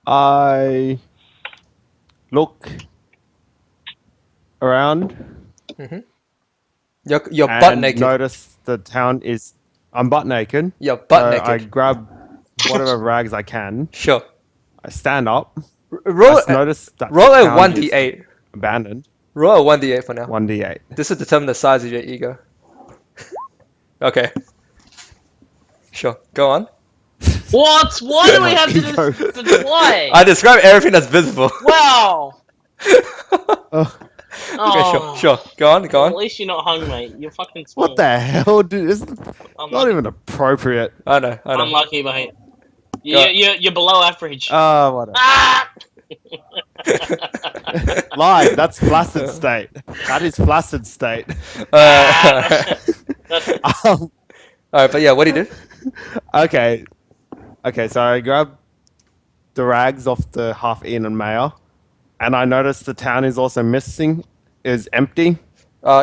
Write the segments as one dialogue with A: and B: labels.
A: I look around
B: Mm-hmm. You're butt
A: and
B: naked.
A: notice the town is. I'm butt naked.
B: You're butt
A: So I
B: naked.
A: grab whatever rags I can.
B: Sure.
A: I stand up.
B: Roll
A: Notice that the
B: roll a
A: town is
B: 1d8.
A: abandoned.
B: Roll a 1d8 for now.
A: 1d8.
B: This will determine the size of your ego. Okay. Sure. Go on.
C: What? Why do we
A: My
C: have to
A: ego.
C: why?
B: I describe everything that's visible.
C: Wow.
A: Oh,
B: Okay,
C: Oh.
B: sure. Go on.
C: Well, at least you're not hung, mate. You're fucking small.
A: what the hell, dude? It's not
C: Unlucky.
A: even appropriate.
B: I know.
C: Unlucky, mate.
B: Go.
C: You're below average.
A: Whatever.
C: Ah!
A: Lie. That's flaccid state. That is flaccid state. Um,
B: Alright, but yeah, what do you do?
A: okay. Okay, so I grab the rags off the half-eaten mayo, and I notice the town is also missing, is empty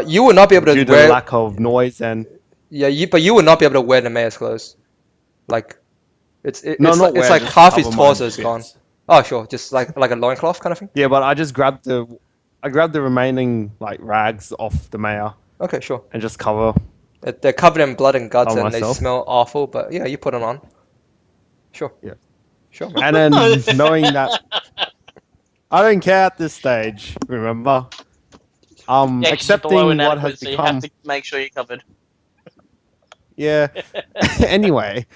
B: You will not be able to
A: due to
B: wear.
A: the lack of noise and.
B: But you will not be able to wear the mayor's clothes. Like, it's
A: not
B: like,
A: wear, just
B: half his
A: cover my
B: torso is gone.
A: bits.
B: Oh, sure, just like a loincloth kind of thing.
A: Yeah, but I just grabbed the remaining like rags off the mayo
B: Okay, sure.
A: and just cover.
B: They're covered in blood and guts,
A: Oh,
B: and they
A: myself?
B: smell awful. But yeah, you put them on. Sure.
A: Yeah.
B: Sure. Man.
A: And then knowing that I don't care at this stage, remember?
C: Yeah, 'cause you're
A: accepting
C: below
A: what
C: inadequate,
A: has
C: so you
A: become.
C: have to make sure you're covered.
A: Yeah. Anyway,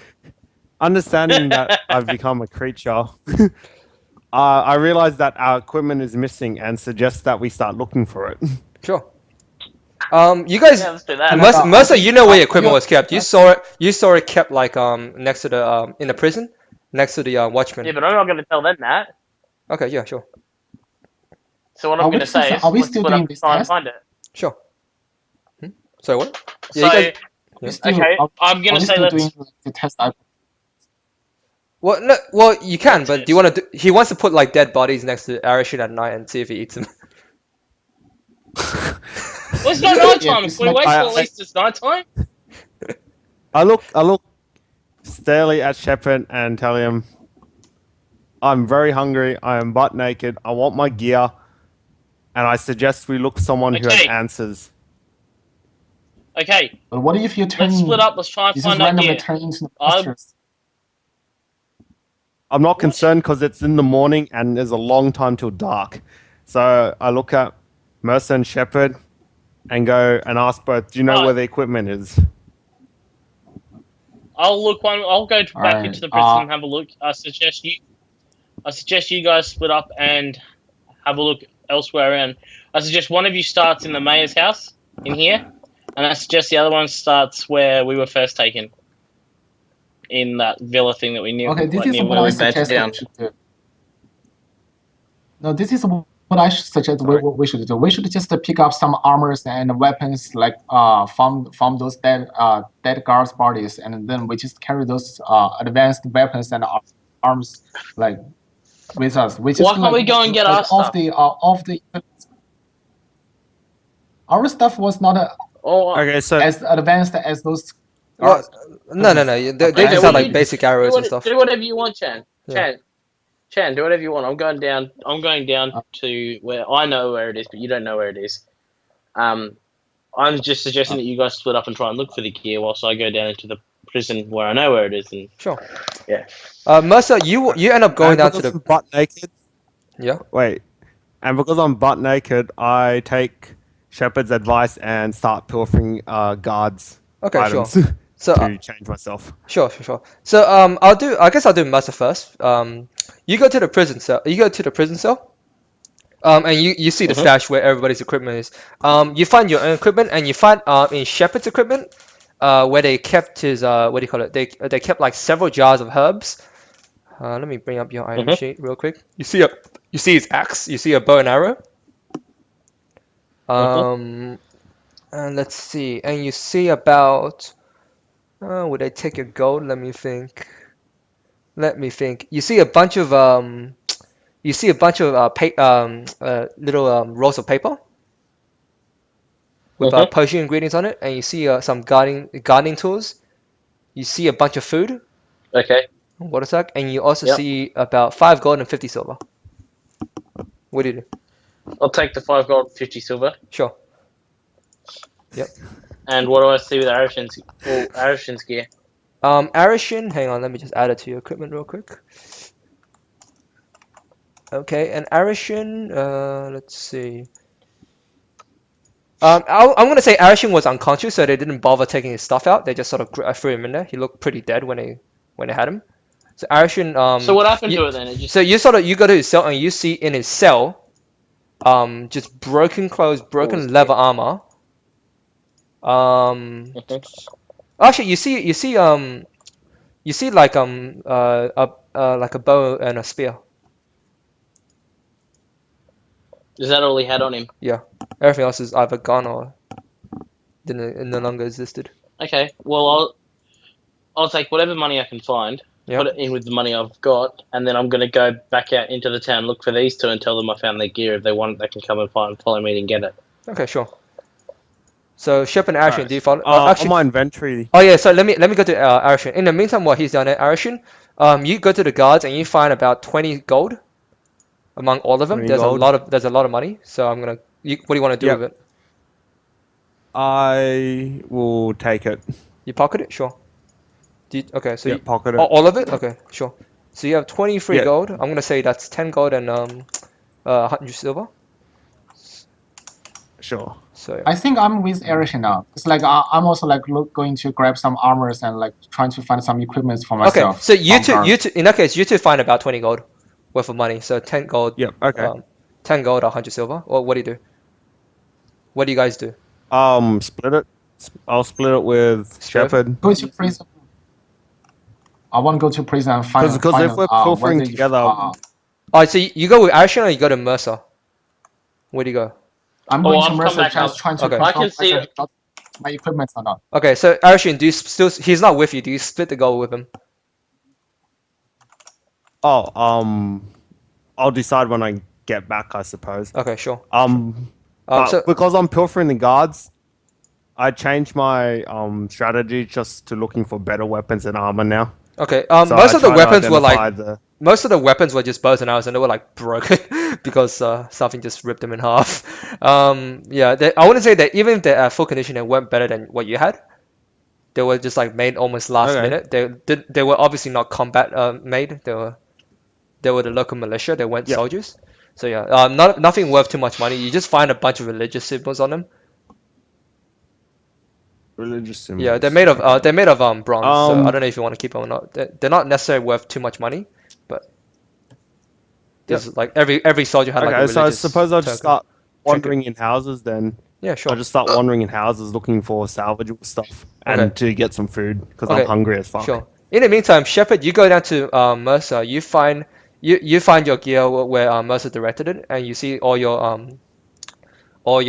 A: understanding that I've become a creature, I realize that our equipment is missing and suggest that we start looking for it.
B: Sure. You guys,
C: Yeah, let's do that.
B: Mercer, you know where your equipment was kept. You saw it. You saw it kept like next to the in the prison, next to the watchman.
C: Yeah, but I'm not going to tell them that.
B: Okay, yeah, sure,
C: So what I'm going to say is,
D: Are we
C: let's
D: still
C: split
D: doing
C: up and
D: this
C: try and
D: test?
C: find it.
B: sure. Sorry, what?
C: So,
B: Yeah, you guys.
D: We still,
C: okay, I'm going
D: are
C: to
D: we
C: say
D: still
C: let's.
D: doing the test?
B: Well, no, well, you can, but do you want to? He wants to put like dead bodies next to Arishin at night and see if he eats them.
C: Well, it's not night
D: Yeah,
C: time.
D: it's
C: Can we
D: like-
C: wait till at least it's night time?
A: I look steadily at Shepard and tell him, I'm very hungry, I am butt naked, I want my gear, and I suggest we look for someone who has
C: Okay.
A: answers.
C: Okay,
D: But what if you turn?
C: let's split up. Let's try and
D: You just
C: find out
D: randomly
C: gear.
D: turn into the
C: I'm-
D: monsters.
A: I'm not concerned because it's in the morning and there's a long time till dark. So I look at Mercer and Shepard and go and ask both, do you know
C: Alright.
A: where the equipment is?
C: I'll look one. I'll go back
D: Alright,
C: into the prison and have a look. I suggest you guys split up and have a look elsewhere around. I suggest one of you starts in the mayor's house in here, and I suggest the other one starts where we were first taken, in that villa thing that we knew.
D: Okay, this
C: like,
D: is
C: near
D: what
C: where
D: I
C: we bedded
D: suggest
C: down.
D: we should do. No, this is what I suggest we should do. We should just pick up some armors and weapons like from those dead guards' bodies, and then we just carry those advanced weapons and arms like with us. We just
C: Why can't we go and get our stuff?
D: Our stuff was not
C: Oh,
A: Okay, so
D: as advanced as those.
B: Well, no. They
D: Okay,
B: just
C: well,
B: have like
C: you-
B: basic
C: do,
B: arrows and stuff.
C: do whatever you want, Chan.
B: Yeah.
C: Chan, do whatever you want. I'm going down to where I know where it is, but you don't know where it is. I'm just suggesting that you guys split up and try and look for the gear whilst I go down into the prison where I know where it is. And
B: Sure.
C: Yeah.
B: Mercer, you end up going down to
A: because
B: the.
A: I'm butt naked.
B: Yeah.
A: Wait, and because I'm butt naked, I take Shepard's advice and start pilfering guards'
B: Okay,
A: items
B: sure. So
A: to change myself.
B: Sure. So I guess I'll do Mercer first. You go to the prison cell. And you see the stash where everybody's equipment is. You find your own equipment, and you find in Shepard's equipment where they kept his what do you call it? They kept like several jars of herbs. Let me bring up your item sheet real quick. You see his axe. You see a bow and arrow. And let's see. And you see about. Would I take your gold? Let me think. You see a bunch of little rolls of paper with potion ingredients on it, and you see some gardening tools. You see a bunch of food.
C: Okay.
B: water sack, and you also
C: Yep.
B: see about 5 gold and 50 silver. What do you do?
C: I'll take the 5 gold, 50 silver.
B: Sure.
C: And what do I see with Arishin's gear?
B: Arishin, hang on, let me just add it to your equipment real quick. Okay, and Arishin, let's see. I'm gonna say Arishin was unconscious, so they didn't bother taking his stuff out. They just sort of threw him in there. He looked pretty dead when they had him. So Arishin,
C: So what happened
B: you,
C: to it then? It just
B: so you go to his cell and you see in his cell, just broken clothes, broken
C: his
B: leather armor. Actually, you see like like a bow and a spear.
C: Is that all he had on him?
B: Yeah, everything else is either gone or no longer existed.
C: Okay, well I'll take whatever money I can find,
B: Yeah.
C: put it in with the money I've got, and then I'm gonna go back out into the town, look for these two, and tell them I found their gear. If they want it, they can come and follow me and get it.
B: Okay, sure. So Shep and Arishin,
A: Alright.
B: do you follow?
A: On
B: Actually,
A: my inventory.
B: oh yeah. So let me go to Arishin. In the meantime, while he's down there, Arishin, you go to the guards and you find about 20 gold among all of them.
A: 20
B: There's
A: gold.
B: there's a lot of money. So I'm gonna. What do you want to do
A: Yep.
B: with it?
A: I will take it.
B: You pocket it, sure. Okay, so
A: Yep, pocket it.
B: all of it. Okay, sure. So you have 23
A: Yeah.
B: gold. I'm gonna say that's 10 gold and 100 silver.
A: Sure.
B: So yeah.
D: I think I'm with Arishin now. It's like I'm also like going to grab some armors and like trying to find some equipment for
B: Okay,
D: myself.
B: so you
D: from guards.
B: two, in that case, you two find about 20 gold worth of money. So 10 gold,
A: Yep. Okay.
B: 10 gold, 100 silver. Or what do you do? What do you guys do?
A: Split it. I'll split it with
B: Split it?
A: Shepherd.
D: Go to prison. I want to go to prison and find.
A: Because
D: find,
A: if we're pilfering
D: whether
A: together,
B: Oh, so you go with Arishin or you go to Mercer? Where do you go?
D: I'm
C: Oh,
D: going
C: I've
D: to
C: come
D: Mercer
C: back
D: just
C: up.
D: trying to
B: Okay.
C: I can see
D: whether he got my equipment or not.
B: Okay, so Arishin, do you still? He's not with you. Do you split the gold with him?
A: oh, I'll decide when I get back, I suppose.
B: Okay, sure.
A: But
B: So
A: because I'm pilfering the guards, I changed my strategy just to looking for better weapons and armor now.
B: okay,
A: So
B: most
A: I
B: of the
A: try to
B: weapons were
A: identify
B: like
A: the
B: most of the weapons were just bows and arrows, and they were like broken because something just ripped them in half. Yeah, I wouldn't say that even if they're at full condition, they weren't better than what you had. They were just like made almost last
A: Okay.
B: minute. They were obviously not combat made. They were the local militia. They weren't
A: Yep.
B: soldiers. So yeah, nothing worth too much money. You just find a bunch of religious symbols on them.
A: religious symbols.
B: Yeah, they're made of bronze. So I
A: Um,
B: don't know if you want to keep them or not. They're not necessarily worth too much money, but there's like every soldier had like a
A: Okay, so I
B: religious
A: suppose I'll just
B: token.
A: start wandering in houses then.
B: Yeah, sure.
A: I'll just start wandering in houses looking for salvageable stuff and
B: Okay.
A: to get some food because
B: Okay,
A: I'm hungry as fuck.
B: Sure. In the meantime, Shepard, you go down to Mercer. You find your gear where Mercer directed it, and you see all your what do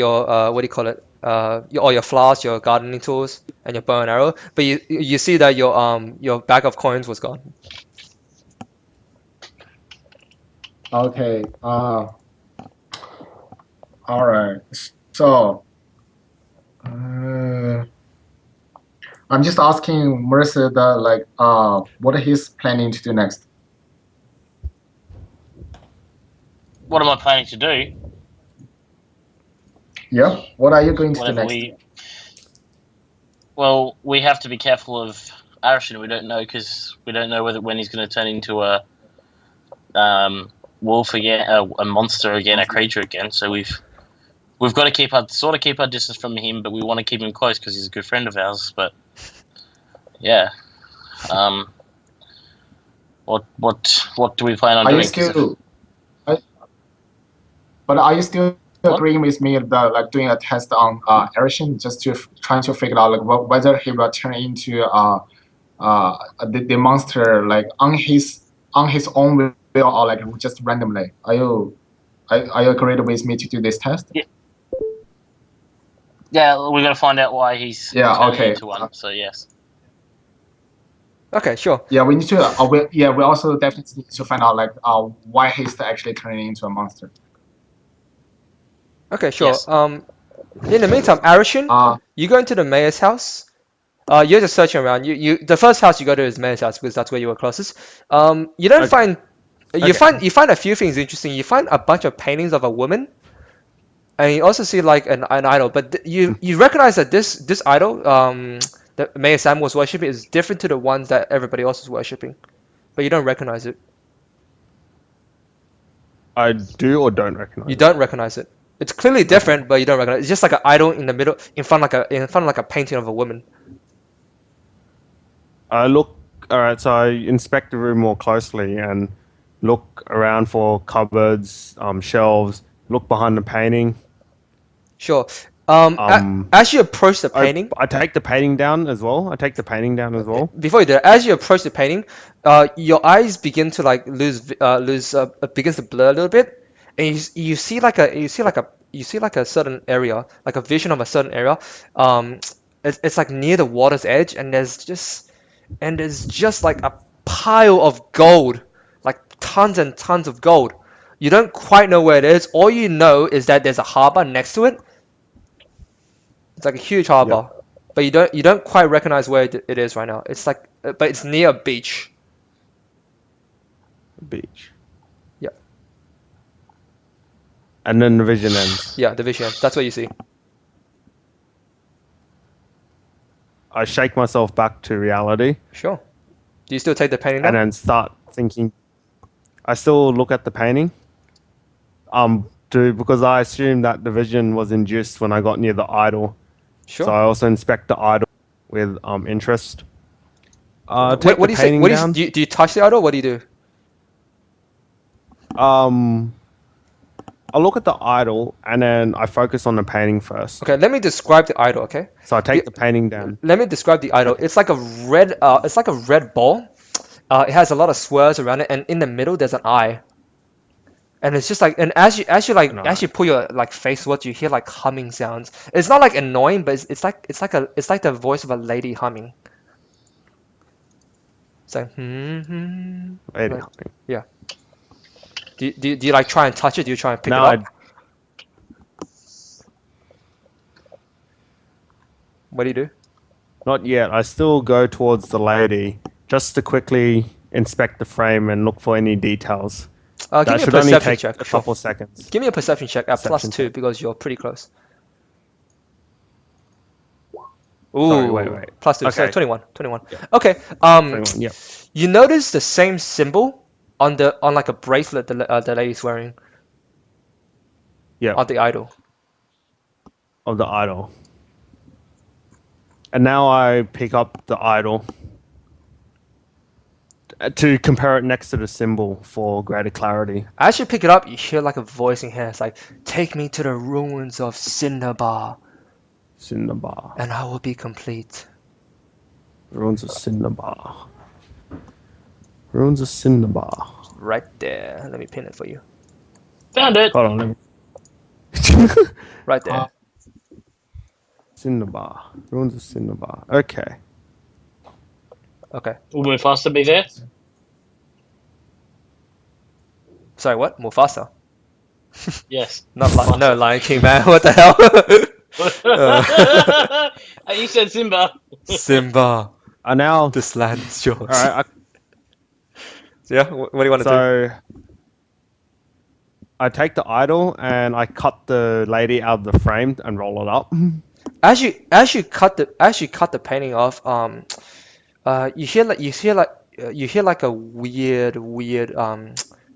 B: you call it? All your flasks, your gardening tools, and your bow and arrow. But you see that your bag of coins was gone.
D: Okay. All right. So, I'm just asking Mercer what he's planning to do next.
C: What am I planning to do?
D: Yeah. What are you going to do
C: Whatever
D: next?
C: Well, we have to be careful of Arishin. We don't know because we don't know when he's going to turn into a wolf again, a monster again, a creature again. So we've got to keep our distance from him, but we want to keep him close because he's a good friend of ours. But yeah, what do we plan on
D: Are
C: doing?
D: you still? But are you still
C: What?
D: agreeing with me that like doing a test on Arishin just to trying to figure out like whether he will turn into the monster like on his own will or like just randomly? Are you agreed with me to do this test?
C: Yeah, we're going to find out why he's turning into one. So yes.
B: Okay, sure.
D: Yeah, we need to. We also definitely need to find out like why he's actually turning into a monster.
B: Okay, sure.
C: Yes.
B: In the meantime, Arishin, you go into the mayor's house. You're just searching around. The first house you go to is Mayor's house because that's where you were closest. You don't
A: Okay.
B: find you
A: Okay.
B: find a few things interesting. You find a bunch of paintings of a woman, and you also see like an idol. But you recognize that this idol that Mayor Sam was worshiping is different to the ones that everybody else is worshiping, but you don't recognize it.
A: I do or don't recognize
B: You
A: it?
B: don't recognize it. It's clearly different, but you don't recognize it. It's just like an idol in the middle, in front like a painting of a woman.
A: I look. All right, so I inspect the room more closely and look around for cupboards, shelves. Look behind the painting.
B: Sure.
A: Um,
B: As you approach the painting,
A: I take the painting down as well. I take the painting down as well.
B: before you do that, as you approach the painting, your eyes begin to like begins to blur a little bit, and you see like a certain area, like a vision of a certain area. Um, it's like near the water's edge, and there's just like a pile of gold, like tons and tons of gold. You don't quite know where it is. All you know is that there's a harbor next to it. It's like a huge harbor, but you don't quite recognize where it is right now. It's like, but it's near a beach.
A: Beach.
B: Yeah,
A: And then the vision ends.
B: yeah, the vision. That's what you see.
A: I shake myself back to reality
B: Sure. Do you still take the painting
A: and
B: down?
A: then start thinking. I still look at the painting. Because I assumed that the vision was induced when I got near the idol.
B: Sure.
A: So I also inspect the idol with interest.
B: What
A: Take
B: do
A: the
B: you say?
A: painting
B: What do you,
A: down.
B: do you touch the idol? What do you do?
A: I look at the idol and then I focus on the painting first.
B: Okay, let me describe the idol. Okay.
A: So I take the painting down.
B: Let me describe the idol. It's like a red ball. It has a lot of swirls around it, and in the middle there's an eye. And it's just like, and as you pull your like face towards, you hear like humming sounds. It's not like annoying, but it's like the voice of a lady humming. It's like
A: Wait,
B: like, yeah. Do you like try and touch it? Do you try and pick
A: no,
B: it up? What do you do?
A: not yet. I still go towards the lady just to quickly inspect the frame and look for any details.
B: Give
A: That
B: me a
A: should only
B: perception
A: take
B: check.
A: a
B: Sure.
A: couple seconds.
B: Give me a perception check at
A: Perception
B: +2
A: check.
B: because you're pretty close.
A: Sorry,
B: Ooh,
A: wait.
B: +2, so
A: Okay.
B: 21. Okay.
A: 21, yeah.
B: You notice the same symbol on like a bracelet the lady's wearing
A: Yeah,
B: on the idol.
A: of the idol. And now I pick up the idol to compare it next to the symbol for greater clarity.
B: As you pick it up, you hear like a voice in your head. It's like, "Take me to the ruins of Cinnabar,
A: Cinnabar.
B: and I will be complete."
A: Ruins of Cinnabar. Ruins of Cinnabar.
B: Right there. Let me pin it for you.
C: Found it.
A: Hold on, let me.
B: Right there.
A: Cinnabar. Ruins of Cinnabar. Okay.
B: Okay.
C: Will Mufasa be there?
B: Sorry, what? Mufasa?
C: Yes.
B: Not
C: Mufasa.
B: no Lion King, man. What the hell?
C: You said Simba.
B: Simba,
A: I now.
B: this land is yours.
A: Alright,
B: Yeah. What do you want to do?
A: so I take the idol and I cut the lady out of the frame and roll it up.
B: As you cut the painting off, you hear like a weird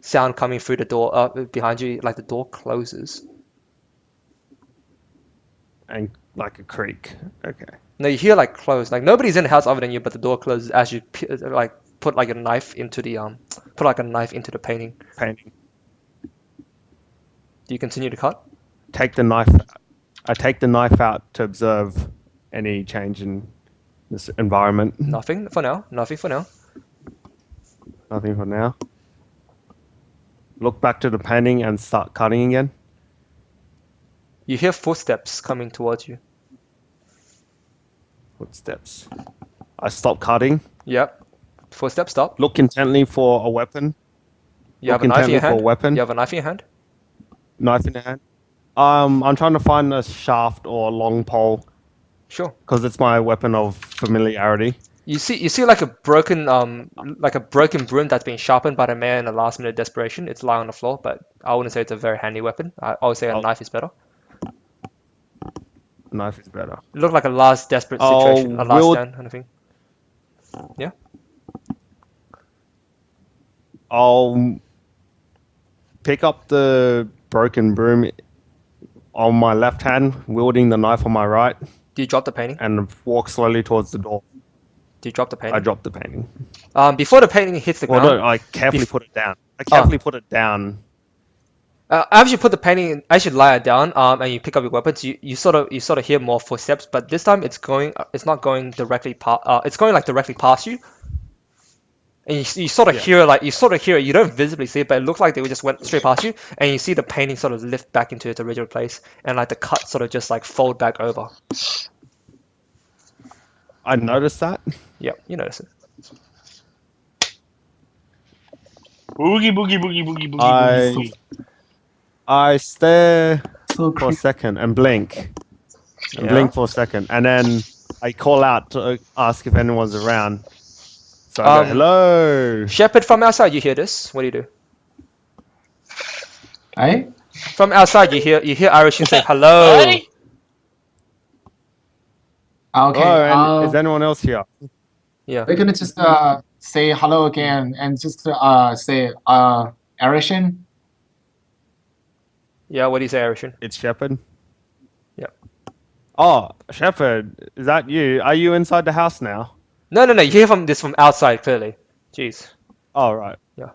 B: sound coming through the door behind you, like the door closes.
A: And like a creak. Okay.
B: No, you hear like close, like nobody's in the house other than you, but the door closes as you like put like a knife into the painting.
A: Painting.
B: Do you continue to cut?
A: Take the knife. I take the knife out to observe any change in this environment.
B: Nothing for now. Nothing for now.
A: Nothing for now. Look back to the painting and start cutting again.
B: You hear footsteps coming towards you.
A: Footsteps. I stop cutting.
B: Yep. Footsteps stop.
A: Look intently for a weapon.
B: You have
A: Look
B: a knife in your
A: intently for a
B: hand.
A: weapon.
B: You have a knife in your hand.
A: Knife in the hand. I'm trying to find a shaft or a long pole
B: Sure.
A: because it's my weapon of familiarity.
B: You see like a broken broom that's been sharpened by the man in a last minute desperation. It's lying on the floor, but I wouldn't say it's a very handy weapon. I would say a
A: Oh,
B: knife is better.
A: knife is better.
B: It looked like a last desperate
A: I'll
B: situation, a last
A: wield.
B: stand kind of thing. Yeah.
A: I'll pick up the broken broom on my left hand, wielding the knife on my right,
B: Do you drop the painting?
A: and walk slowly towards the door.
B: Do you drop the
A: I
B: painting?
A: drop the painting.
B: Before the painting hits the
A: Well,
B: ground,
A: no, I carefully
B: bef-
A: put it down. I
B: Oh.
A: carefully put it down.
B: After you put the painting, as you lie it down, and you pick up your weapons, you sort of hear more footsteps, but this time it's not going directly it's going like directly past you, and you sort of
A: Yeah.
B: hear it. You don't visibly see it, but it looks like they just went straight past you, and you see the painting sort of lift back into its original place, and like the cut sort of just like fold back over.
A: I noticed that.
B: Yeah, you notice it.
C: Boogie, boogie, boogie, boogie, boogie,
A: I
C: boogie.
A: I stare
D: So
A: for a
D: creepy.
A: second and blink. And
B: Yeah.
A: blink for a second, and then I call out to ask if anyone's around. So I go, hello.
B: Shepard, from outside, you hear this. What do you do?
D: Eh?
B: From outside, you hear Irishman saying hello.
C: Hey?
D: Okay.
A: Hello, and is anyone else here?
B: Yeah.
D: We're gonna just say hello again and just say Arishin.
B: Yeah. What do you say, Irishman?
A: It's Shepard.
B: Yeah.
A: Oh, Shepard, is that you? Are you inside the house now?
B: No. You hear this from outside clearly. Jeez.
A: Oh, right.
B: Yeah.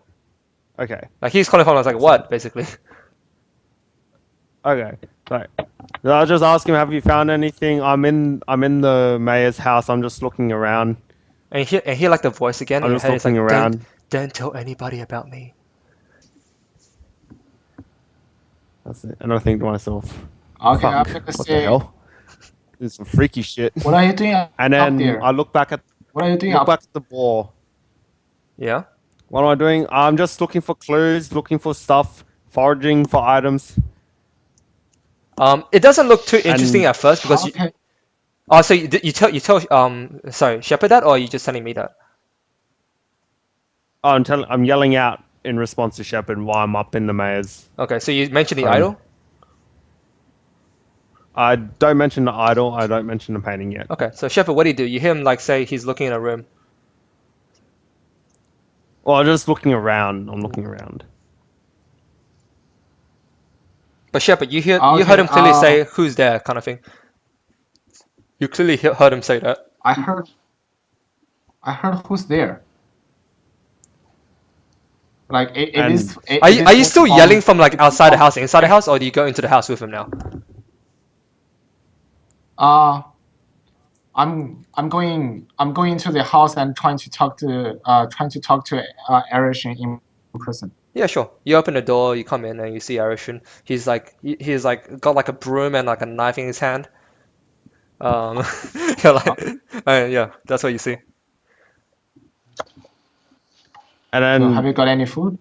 A: Okay.
B: Like he's calling from. I was like, what? Basically.
A: Okay. Right. I'll just ask him, have you found anything? I'm in the mayor's house. I'm just looking around.
B: And you hear like the voice again
A: I'm
B: in your
A: just
B: head. It's like,
A: looking around.
B: don't tell anybody about me.
A: That's it. And I think to myself,
D: Okay,
A: fuck,
D: I'm gonna
A: what the
D: say.
A: hell? This is some freaky shit.
D: What are you doing
A: And
D: up
A: then
D: there?
A: I look back at
D: What are you doing
A: look
D: up?
A: back at the ball.
B: Yeah.
A: What am I doing? I'm just looking for clues, looking for stuff, foraging for items.
B: It doesn't look too interesting
A: And-
B: at first because
D: Okay.
B: so you tell sorry, Shepard that, or are you just telling me that?
A: Oh, I'm yelling out in response to Shepard while I'm up in the mayor's.
B: Okay. So you mentioned the
A: Um,
B: idol.
A: I don't mention the idol. I don't mention the painting yet.
B: Okay. So Shepard, what do you do? You hear him like say he's looking in a room.
A: Well, I'm just looking around. I'm looking around.
B: But Shepard, you
D: Okay,
B: heard him clearly say who's there kind of thing. You clearly heard him say that.
D: I heard who's there. Like it
A: And-
D: is. It
B: Are
D: is
B: you still
D: from-
B: yelling from like
D: it's
B: outside the
D: from-
B: house, inside the house, or do you go into the house with him now?
D: I'm going to the house and trying to talk to Arishin in person.
B: Yeah, sure. You open the door, you come in, and you see Arishin. He's like got like a broom and like a knife in his hand. You're like, yeah, that's what you see.
A: And
D: So
A: then,
D: have you got any food?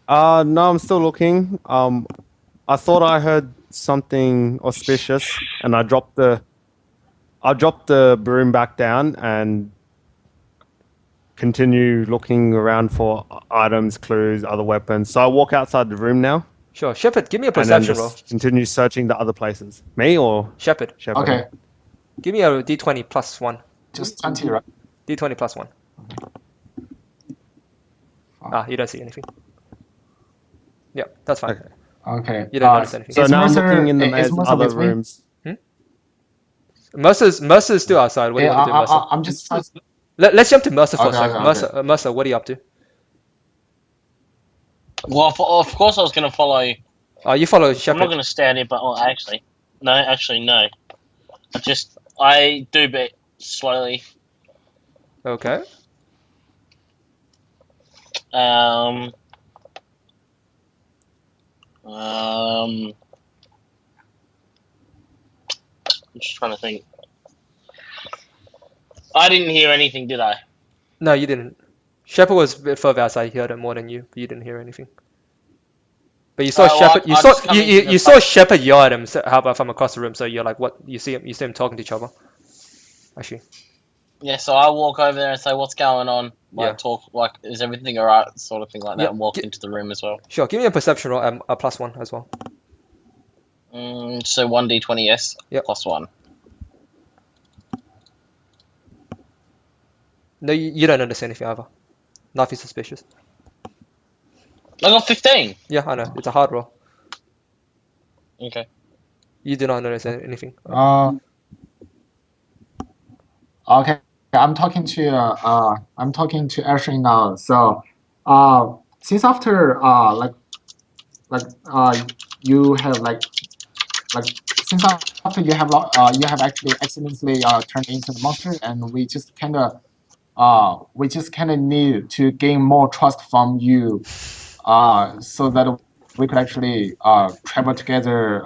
A: no, I'm still looking. I thought I heard something auspicious, and I dropped the broom back down and continue looking around for items, clues, other weapons. So I walk outside the room now,
B: Sure, Shepard, give me a
A: and then
B: perception roll.
A: just continue searching the other places. Me or
B: Shepard,
A: Shepard?
D: Okay,
B: give me a d20 plus one.
D: just 20, right?
B: D20 plus one. You don't see anything. Yeah, that's fine.
A: Okay.
D: Okay.
B: You don't notice anything.
A: So
D: is
A: now
D: Mercer-
A: I'm looking in the
D: is
A: mayor's
D: Mercer
A: other
D: with me?
A: rooms.
B: Mercer's still outside. What do you want to do, Mercer?
D: I'm just trying to-
B: Let's jump to Mercer for a
D: Okay,
B: second.
D: okay.
B: Mercer, what are you up to?
C: Well, of course I was going to follow you.
B: You follow
C: I'm not
B: Shepard.
C: going to stand here, but actually, no. I do bit slowly.
B: Okay.
C: I'm just trying to think. I didn't hear anything, did I?
B: No, you didn't. Shepard was a bit further outside. He heard it more than you, but you didn't hear anything. But you saw
C: Well,
B: Shepard. You
C: I'm
B: saw
C: just coming to the
B: you saw Shepard yell at him. So how about from across the room? So you're like, what? You see him talking to each other. Actually,
C: Yeah, so I walk over there and say, "What's going on?" Like,
B: Yeah.
C: talk, like, "Is everything alright?" Sort of thing like that,
B: Yeah,
C: and walk
B: gi-
C: into the room as well.
B: sure. Give me a perception roll, a +1 as well.
C: So 1d20, yes,
B: Yep.
C: +1.
B: No, you don't notice anything either. Nothing suspicious.
C: I got 15.
B: Yeah, I know. It's a hard roll.
C: Okay.
B: You do not notice anything.
D: Okay, I'm talking to Ashley now. So, since after like you have since after you have actually accidentally turned into the monster, and we just kind of need to gain more trust from you, so that we could actually travel together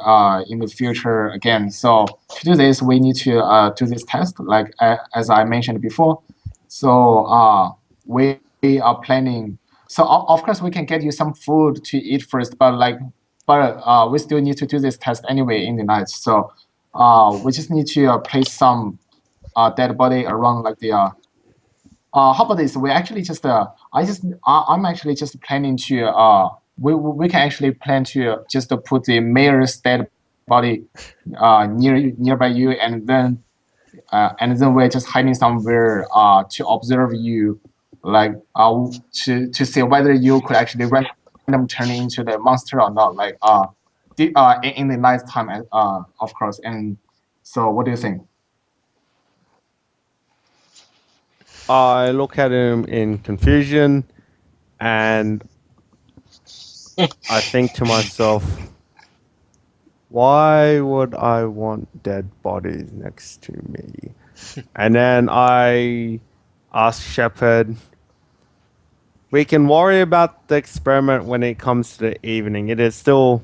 D: in the future again. So to do this, we need to do this test, like as I mentioned before. So we are planning. So of course we can get you some food to eat first, but we still need to do this test anyway in the night. So we just need to place some dead body around like the how about this? We actually just I'm actually just planning to we can actually plan to just put the mayor's dead body nearby you, and then we're just hiding somewhere to observe you, like to see whether you could actually random turn into the monster or not, like in the night time, of course. And so what do you think?
A: I look at him in confusion, and I think to myself, why would I want dead bodies next to me? And then I ask Shepard, we can worry about the experiment when it comes to the evening. It is still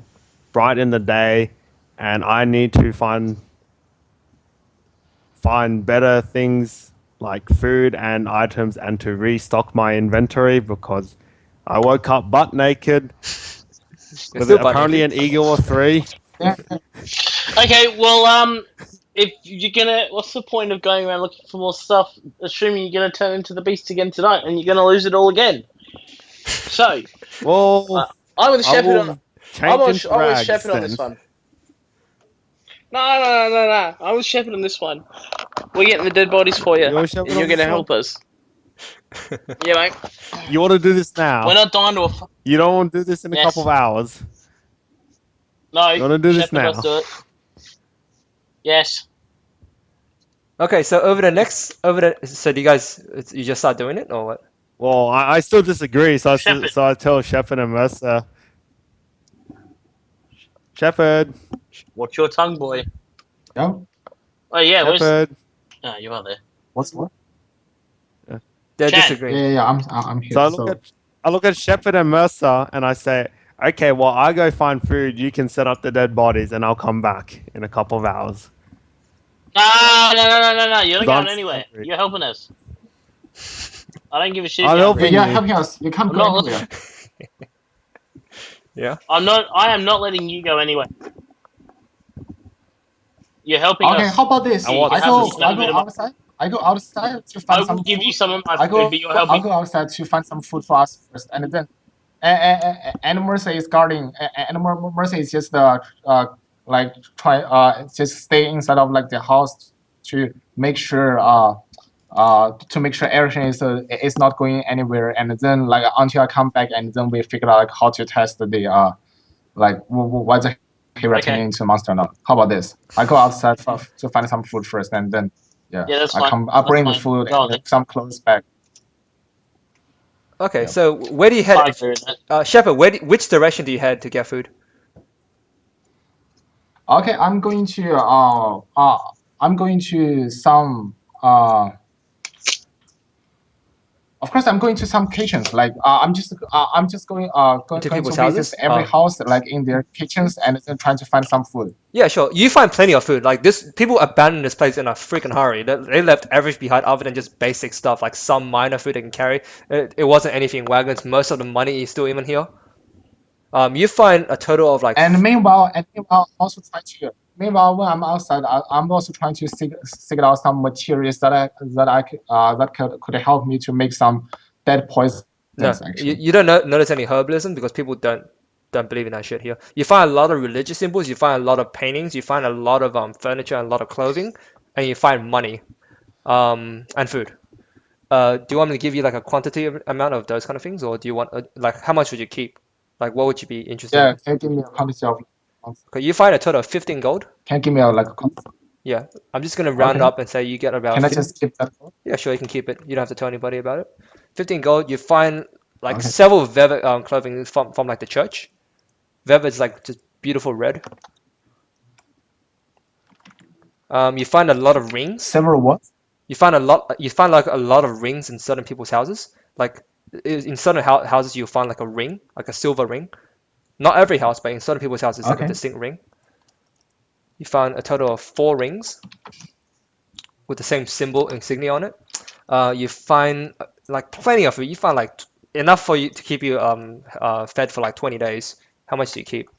A: bright in the day, and I need to find better things like food and items, and to restock my inventory, because I woke up butt naked
B: You're
A: with
B: still butt
A: apparently
B: naked.
A: an eagle or three.
D: Yeah,
C: Okay, well, if you're gonna, what's the point of going around looking for more stuff, assuming you're gonna turn into the beast again tonight, and you're gonna lose it all again? So,
A: Well,
C: I'm with
A: I
C: Shepherd on.
A: will change into
C: I'm with
A: rags
C: Shepherd on this
A: then.
C: one. No. I'm with Shepherd on this one. We're getting the dead bodies for you,
A: You're
C: and
A: Shepard
C: you're
A: on this
C: gonna
A: one?
C: help us. Yeah, mate.
A: You want to do this now?
C: We're not dying to a.
A: You don't want to do this in a
C: Yes.
A: couple of hours?
C: No,
A: You want to do this
C: Shepherd,
A: now?
C: let's do it. Yes.
B: Okay, so so do you guys you just start doing it or what?
A: Well, I still disagree, so
C: Shepard.
A: I tell Shepard and Mercer, Shepard,
C: Watch your tongue, boy.
D: yeah.
C: Oh yeah, where's?
A: Shepard.
C: Oh, you are there.
D: What's what?
B: They're
C: Chan.
B: disagreeing.
D: Yeah. I'm here.
A: So I look at Shepard and Mercer, and I say, okay, well, I go find food. You can set up the dead bodies, and I'll come back in a couple of hours.
C: No. You're not
A: I'm
C: going anywhere.
A: hungry.
C: You're helping us. I don't give a shit.
A: I'm
C: if you're
A: helping
C: hungry.
D: Yeah,
A: you.
D: helping us. You can't
C: I'm
D: go
C: not-
D: anywhere.
B: Yeah.
C: I am not letting you go anywhere. You're helping
D: Okay,
C: us.
D: how about this?
A: And what-
D: I go
C: Have a bit of-
D: outside. I go outside to
C: I
D: find
C: will
D: some
C: give
D: food.
C: you some of my
D: I
C: food,
D: go
C: but you're
D: I'll
C: helping.
D: go outside to find some food for us first, and then and Mercy is guarding. And Mercy is just like try just stay inside of like the house to make sure everything is not going anywhere, and then like until I come back, and then we figure out like how to test the like whether he will turn
C: Okay.
D: into a monster or not. How about this? I go outside to find some food first, and then
C: Yeah, that's
D: I
C: fine.
D: come. I
C: That's
D: bring the
C: fine.
D: food
C: Go on,
D: and some clothes back.
B: Okay,
D: Yeah.
B: so where do you head?
C: Fine for that.
B: Shepard, which direction do you head to get food?
D: Okay, I'm going to some of course I'm going to some kitchens. Like I'm just going
B: Into
D: to
B: people's
D: visit
B: houses?
D: every house like in their kitchens, and then trying to find some food.
B: Yeah, sure. You find plenty of food. Like this, people abandoned this place in a freaking hurry. They left everything behind other than just basic stuff, like some minor food they can carry. It wasn't anything wagons. Most of the money is still even here. You find a total of like.
D: And meanwhile, also try to. Meanwhile, when I'm outside, I'm also trying to seek out some materials that could help me to make some dead poisons.
B: No,
D: Actually,
B: you don't notice any herbalism because people don't believe in that shit here. You find a lot of religious symbols, you find a lot of paintings, you find a lot of furniture and a lot of clothing, and you find money and food. Do you want me to give you like a quantity amount of those kind of things, or do you want like how much would you keep? Like what would you be interested
D: yeah.
B: in?
D: Can you give me a quantity of?
B: Okay, you find a total of 15 gold.
D: Can you give me a quantity?
B: Yeah, I'm just gonna round
D: Okay.
B: up and say you get about.
D: Can I just keep that?
B: Yeah, sure, you can keep it. You don't have to tell anybody about it. 15 gold. You find like
D: Okay.
B: several velvet clothing from like the church. Velvet is like just beautiful red. You find a lot of rings.
D: Several what?
B: You find a lot. You find like a lot of rings in certain people's houses. Like in certain houses, you'll find like a ring, like a silver ring. Not every house, but in certain people's houses, it's like a
D: Okay.
B: distinct ring. You find a total of 4 rings with the same symbol insignia on it. You find like plenty of food. You find like enough for you to keep you fed for like 20 days. How much do you keep?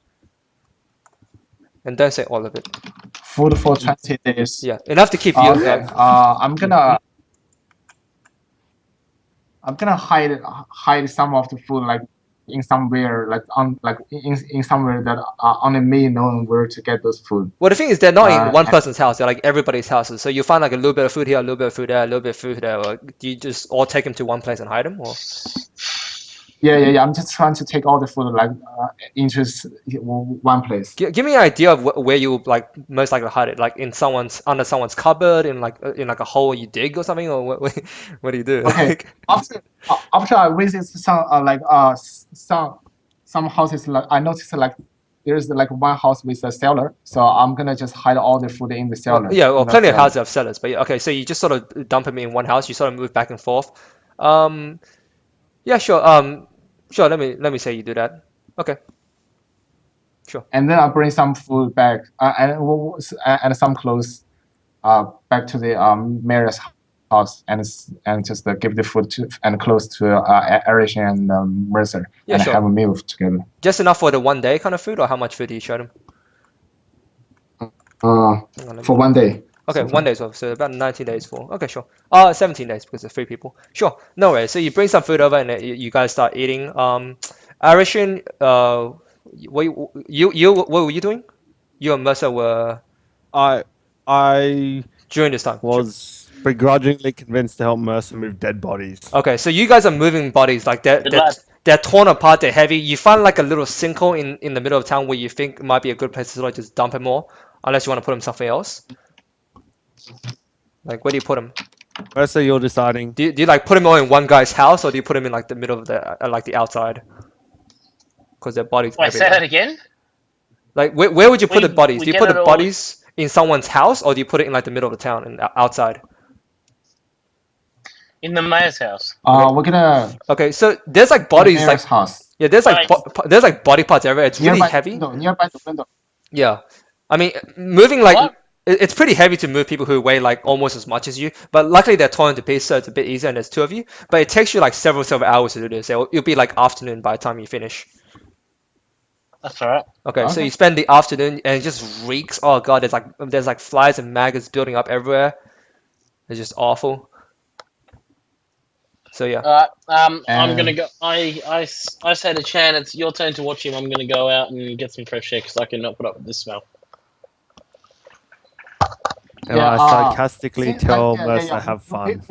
B: And don't say all of it.
D: Food for 20 days.
B: Yeah, enough to keep you.
D: Okay. I'm gonna hide some of the food like in somewhere in somewhere that only me know where to get those food.
B: Well, the thing is, they're not in one
D: And
B: person's house. They're like everybody's houses. So you find like a little bit of food here, a little bit of food there, a little bit of food there. Or do you just all take them to one place and hide them? Or
D: yeah. I'm just trying to take all the food like into one place.
B: give me an idea of where you like most likely hide it. Like in someone's under someone's cupboard, in like a hole you dig or something, or what do you do?
D: Okay.
B: Like,
D: After I visit some houses, like I noticed like there's like one house with a cellar, so I'm gonna just hide all the food in the cellar.
B: yeah, well,
D: in the
B: plenty of
D: cellar.
B: houses have cellars, but yeah, okay, so you just sort of dump them in one house. You sort of move back and forth. Yeah, sure. Sure. Let me say you do that. Okay. Sure.
D: And then I bring some food back and some clothes back to the mayor's house and just give the food and clothes to Eric and Mercer
B: Yeah,
D: and
B: sure.
D: have a meal together.
B: Just enough for the one day kind of food, or how much food do you show them?
D: For one day.
B: Okay,
D: So
B: 1 day's worth, so about 19 days full. Okay, sure. 17 days because there's 3 people. Sure, no worries. So you bring some food over and you guys start eating. Arishin, what were you doing? You and Mercer were
A: I
B: during this time.
A: was begrudgingly convinced to help Mercer move dead bodies.
B: Okay, so you guys are moving bodies like
C: Good lad.
B: they're torn apart, they're heavy. You find like a little sinkhole in the middle of town where you think might be a good place to sort of just dump them all, unless you want to put them somewhere else. Like where do you put them?
A: Mercer, you're deciding.
B: Do you like put them all in one guy's house, or do you put them in like the middle of the like the outside? Because their bodies.
C: Wait, say
B: everywhere.
C: that again?
B: Like where would you put the bodies?
C: we
B: Do you
C: get
B: put
C: it
B: the
C: all-
B: bodies in someone's house, or do you put it in like the middle of the town and outside?
C: In the mayor's house.
D: we're gonna
B: Okay, so there's like bodies like
D: mayor's house.
B: yeah, there's like there's like body parts everywhere. It's really
D: Nearby
B: heavy.
D: nearby the window.
B: Yeah, I mean moving like
C: What?
B: it's pretty heavy to move people who weigh like almost as much as you. But luckily they're torn into pieces, so it's a bit easier. And there's 2 of you, but it takes you like several hours to do this. It'll be like afternoon by the time you finish.
C: That's alright.
B: Okay, so
D: Okay.
B: you spend the afternoon and it just reeks. Oh god, there's like flies and maggots building up everywhere. It's just awful. So yeah.
C: I'm gonna go. I say to Chan, it's your turn to watch him. I'm gonna go out and get some fresh air because I cannot put up with this smell.
A: And
D: Yeah,
A: I sarcastically
D: see,
A: tell
D: yeah.
A: Mercer, have fun.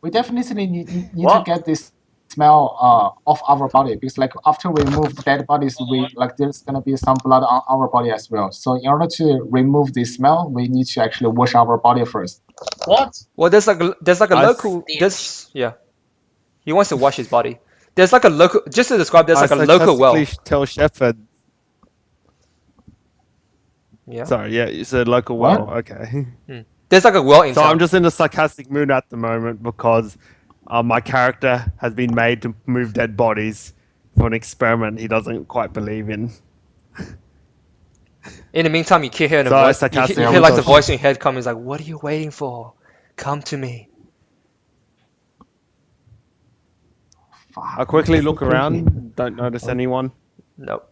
D: We definitely need
C: What?
D: to get this smell off our body because like after we remove dead bodies, we like there's gonna be some blood on our body as well. So in order to remove the smell, we need to actually wash our body first.
C: What?
B: Well, there's like a
A: I
B: local. Yeah. He wants to wash his body. There's like a local. Just to describe, there's
A: I
B: like a local well.
A: sarcastically tell Shepard.
B: Yeah.
A: Sorry, yeah, it's a local
D: What?
A: well. Okay.
B: There's like a well in
A: So
B: town.
A: I'm just in a sarcastic mood at the moment because my character has been made to move dead bodies for an experiment he doesn't quite believe in.
B: In the meantime, you keep hearing a
A: So I
B: voice. You
A: sarcastically
B: hear like the
A: tell
B: voice in your head coming. Is like, "What are you waiting for? Come to me."
A: I quickly look around, don't notice anyone.
B: Nope.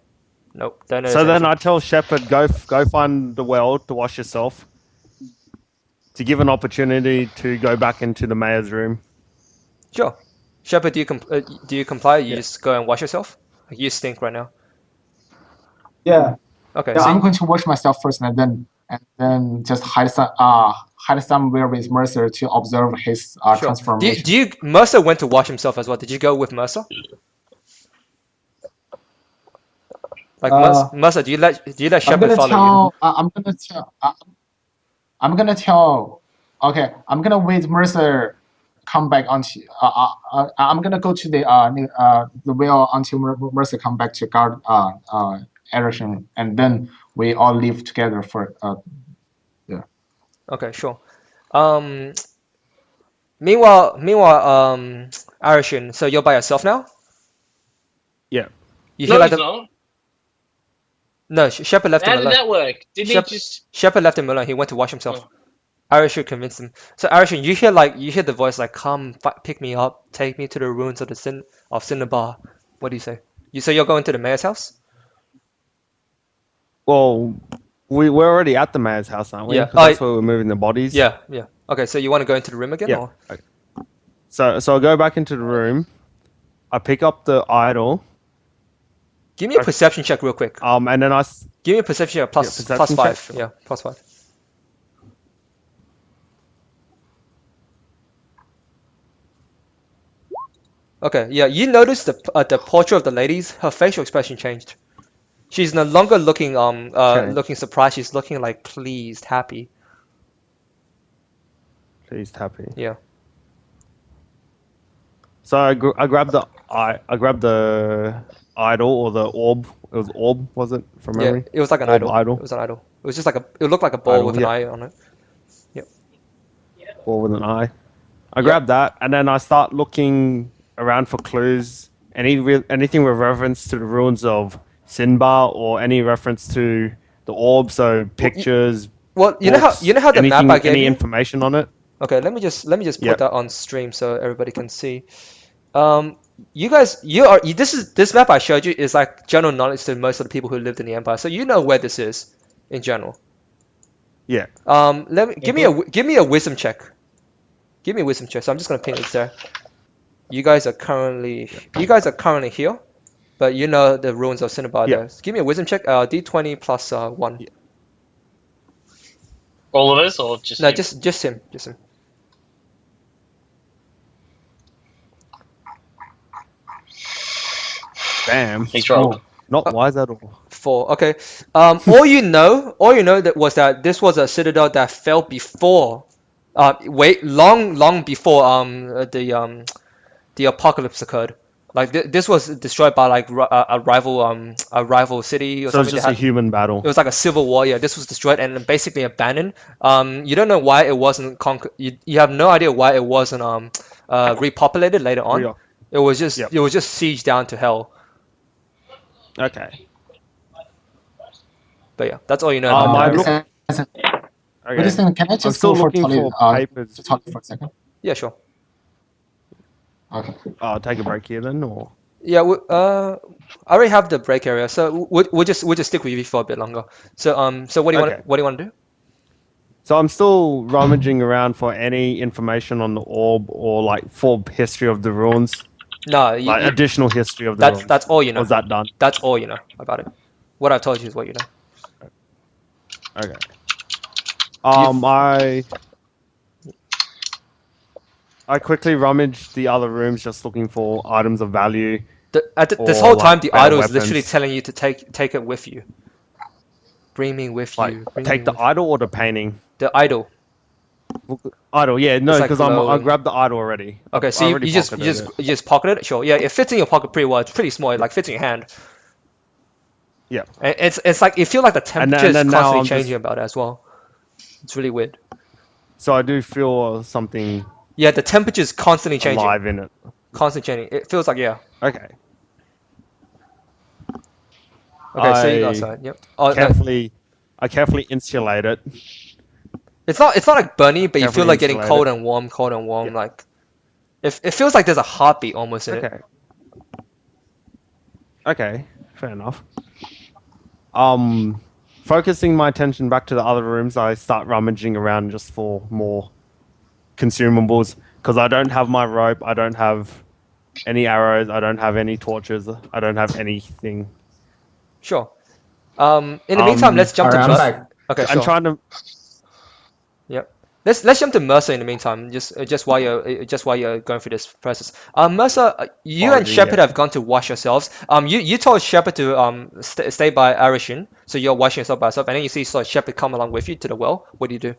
B: Nope. Don't notice
A: So then
B: anything.
A: I tell Shepard, go find the well to wash yourself, to give an opportunity to go back into the mayor's room.
B: Sure. Shepard, do you comply? You
A: Yeah.
B: just go and wash yourself? Like, you stink right now.
D: Yeah.
B: Okay,
D: Yeah,
B: so
D: I'm going to wash myself first, and then just hide somewhere with Mercer to observe his
B: sure.
D: transformation.
B: Do you Mercer went to wash himself as well? Did you go with Mercer? Like Mercer, do you let
D: I'm
B: Shepard
D: gonna
B: follow you?
D: tell. I'm gonna tell. Okay, I'm gonna wait Mercer come back onto. I'm gonna go to the well until Mercer come back to guard Erison, and then we all leave together for yeah.
B: Okay, sure. Um, meanwhile, Arishin, so you're by yourself now?
A: Yeah.
B: You hear
C: No,
B: like
C: he's
B: the
C: not.
B: no, Shepard left him
C: How did
B: alone.
C: that work? Didn't he just?
B: Shepard left him alone. He went to wash himself.
C: Oh.
B: Arishin convinced him. So Arishin, you hear the voice like, "Come, pick me up, take me to the ruins of Cinnabar." What do you say? You say you're going to the mayor's house?
A: Well, we're already at the mayor's house, aren't we?
B: Yeah.
A: 'Cause that's where we're moving the bodies.
B: Yeah. Okay, so you want to go into the room again,
A: Yeah.
B: or?
A: Okay. So I go back into the room. I pick up the idol.
B: Give me a perception check real quick.
A: And then
B: Give me a perception check plus
A: perception
B: +5.
A: check, sure.
B: Yeah, +5. Okay, yeah, you notice the portrait of the ladies, her facial expression changed. She's no longer looking looking surprised, she's looking like pleased, happy.
A: Please happy.
B: Yeah.
A: So I grab the idol or the orb. It was orb, was it from
B: Yeah,
A: memory?
B: it was like an
A: Orb
B: idol. It was an idol. It was just like it looked like a ball
A: Idol,
B: with an
A: yeah.
B: eye on it.
A: Or with an eye. I grab that and then I start looking around for clues. Anything with reference to the ruins of Sinbar or any reference to the orb. So pictures.
B: Well, you
A: books,
B: know how the map I gave
A: any
B: you?
A: information on it.
B: Okay, let me just put
A: Yep.
B: that on stream so everybody can see. You guys, this map I showed you is like general knowledge to most of the people who lived in the Empire, so you know where this is in general.
A: Yeah.
B: Give me a wisdom check. Give me a wisdom check. So I'm just gonna ping it there. You guys are currently here, but you know the ruins of Cinnabar
A: Yeah.
B: there. So give me a wisdom check. D20 plus 1.
A: Yeah.
C: All of us, or just
B: No,
C: him?
B: just him.
A: Damn.
C: He's rolled.
A: Not wise at all.
B: 4. Okay. All you know that this was a citadel that fell before, long before the apocalypse occurred. Like this was destroyed by like a rival city or
A: So it's
B: something.
A: just a human battle.
B: It was like a civil war. Yeah, this was destroyed and basically abandoned. You don't know why it wasn't conquered. You have no idea why it wasn't repopulated later on.
A: Real.
B: It was just
A: Yep.
B: sieged down to hell.
A: Okay.
B: But yeah, that's all you know.
A: I
B: about that.
A: look-
D: Wait a
A: Okay.
D: second, can I
A: I'm
D: just
A: still
D: go for
A: looking
D: Tully,
A: for papers.
D: to talk for a second?
B: Yeah, sure.
D: Okay.
A: I'll take a break here then, or
B: Yeah, I already have the break area, so we'll just stick with you for a bit longer. So what do you
A: Okay.
B: want to do?
A: so I'm still rummaging around for any information on the orb or like for history of the ruins,
B: No,
A: like additional history of the ruins.
B: that's all you know.
A: Was that done?
B: That's all you know about it. What I've told you is what you know.
A: Okay. I quickly rummaged the other rooms just looking for items of value.
B: This
A: Or,
B: whole
A: like,
B: time, the
A: better
B: idol is
A: weapons.
B: literally telling you to take it with you. Bring me with
A: Like
B: you. Bring
A: take
B: me
A: the
B: with
A: idol or the painting?
B: the idol.
A: Idol, yeah, no,
B: It's like
A: because I
B: glowing.
A: grabbed the idol already.
B: Okay,
A: I
B: so you
A: already
B: just
A: pocketed it.
B: you just pocketed it. Sure, yeah, it fits in your pocket pretty well. It's pretty small. It like fits in your hand.
A: Yeah.
B: And it's like you feel like the temperature is
A: then now
B: constantly
A: I'm
B: changing
A: just-
B: about it as well. It's really weird.
A: So I do feel something
B: Yeah, the temperature is constantly changing.
A: alive in it.
B: Constantly changing. It feels like yeah.
A: Okay.
B: Okay, so you
A: I
B: go outside. Yep. Oh,
A: I carefully insulate it.
B: it's not like burning, but you feel
A: Carefully
B: like getting
A: insulated.
B: cold and warm.
A: Yeah.
B: Like it feels like there's a heartbeat almost in it.
A: Okay. Okay, fair enough. Focusing my attention back to the other rooms, I start rummaging around just for more consumables because I don't have my rope, I don't have any arrows, I don't have any torches, I don't have anything.
B: Sure. In the meantime, let's jump to
D: Alright, I'm back.
B: Okay,
A: I'm
B: sure.
A: trying to.
B: Yep. Let's jump to Mercer in the meantime. Just while you're going through this process. Mercer, you and
A: Foraging,
B: Shepard
A: yeah.
B: have gone to wash yourselves. You told Shepard to stay by Arishin, so you're washing yourself by yourself, and then you see sort of Shepard come along with you to the well. What do you do?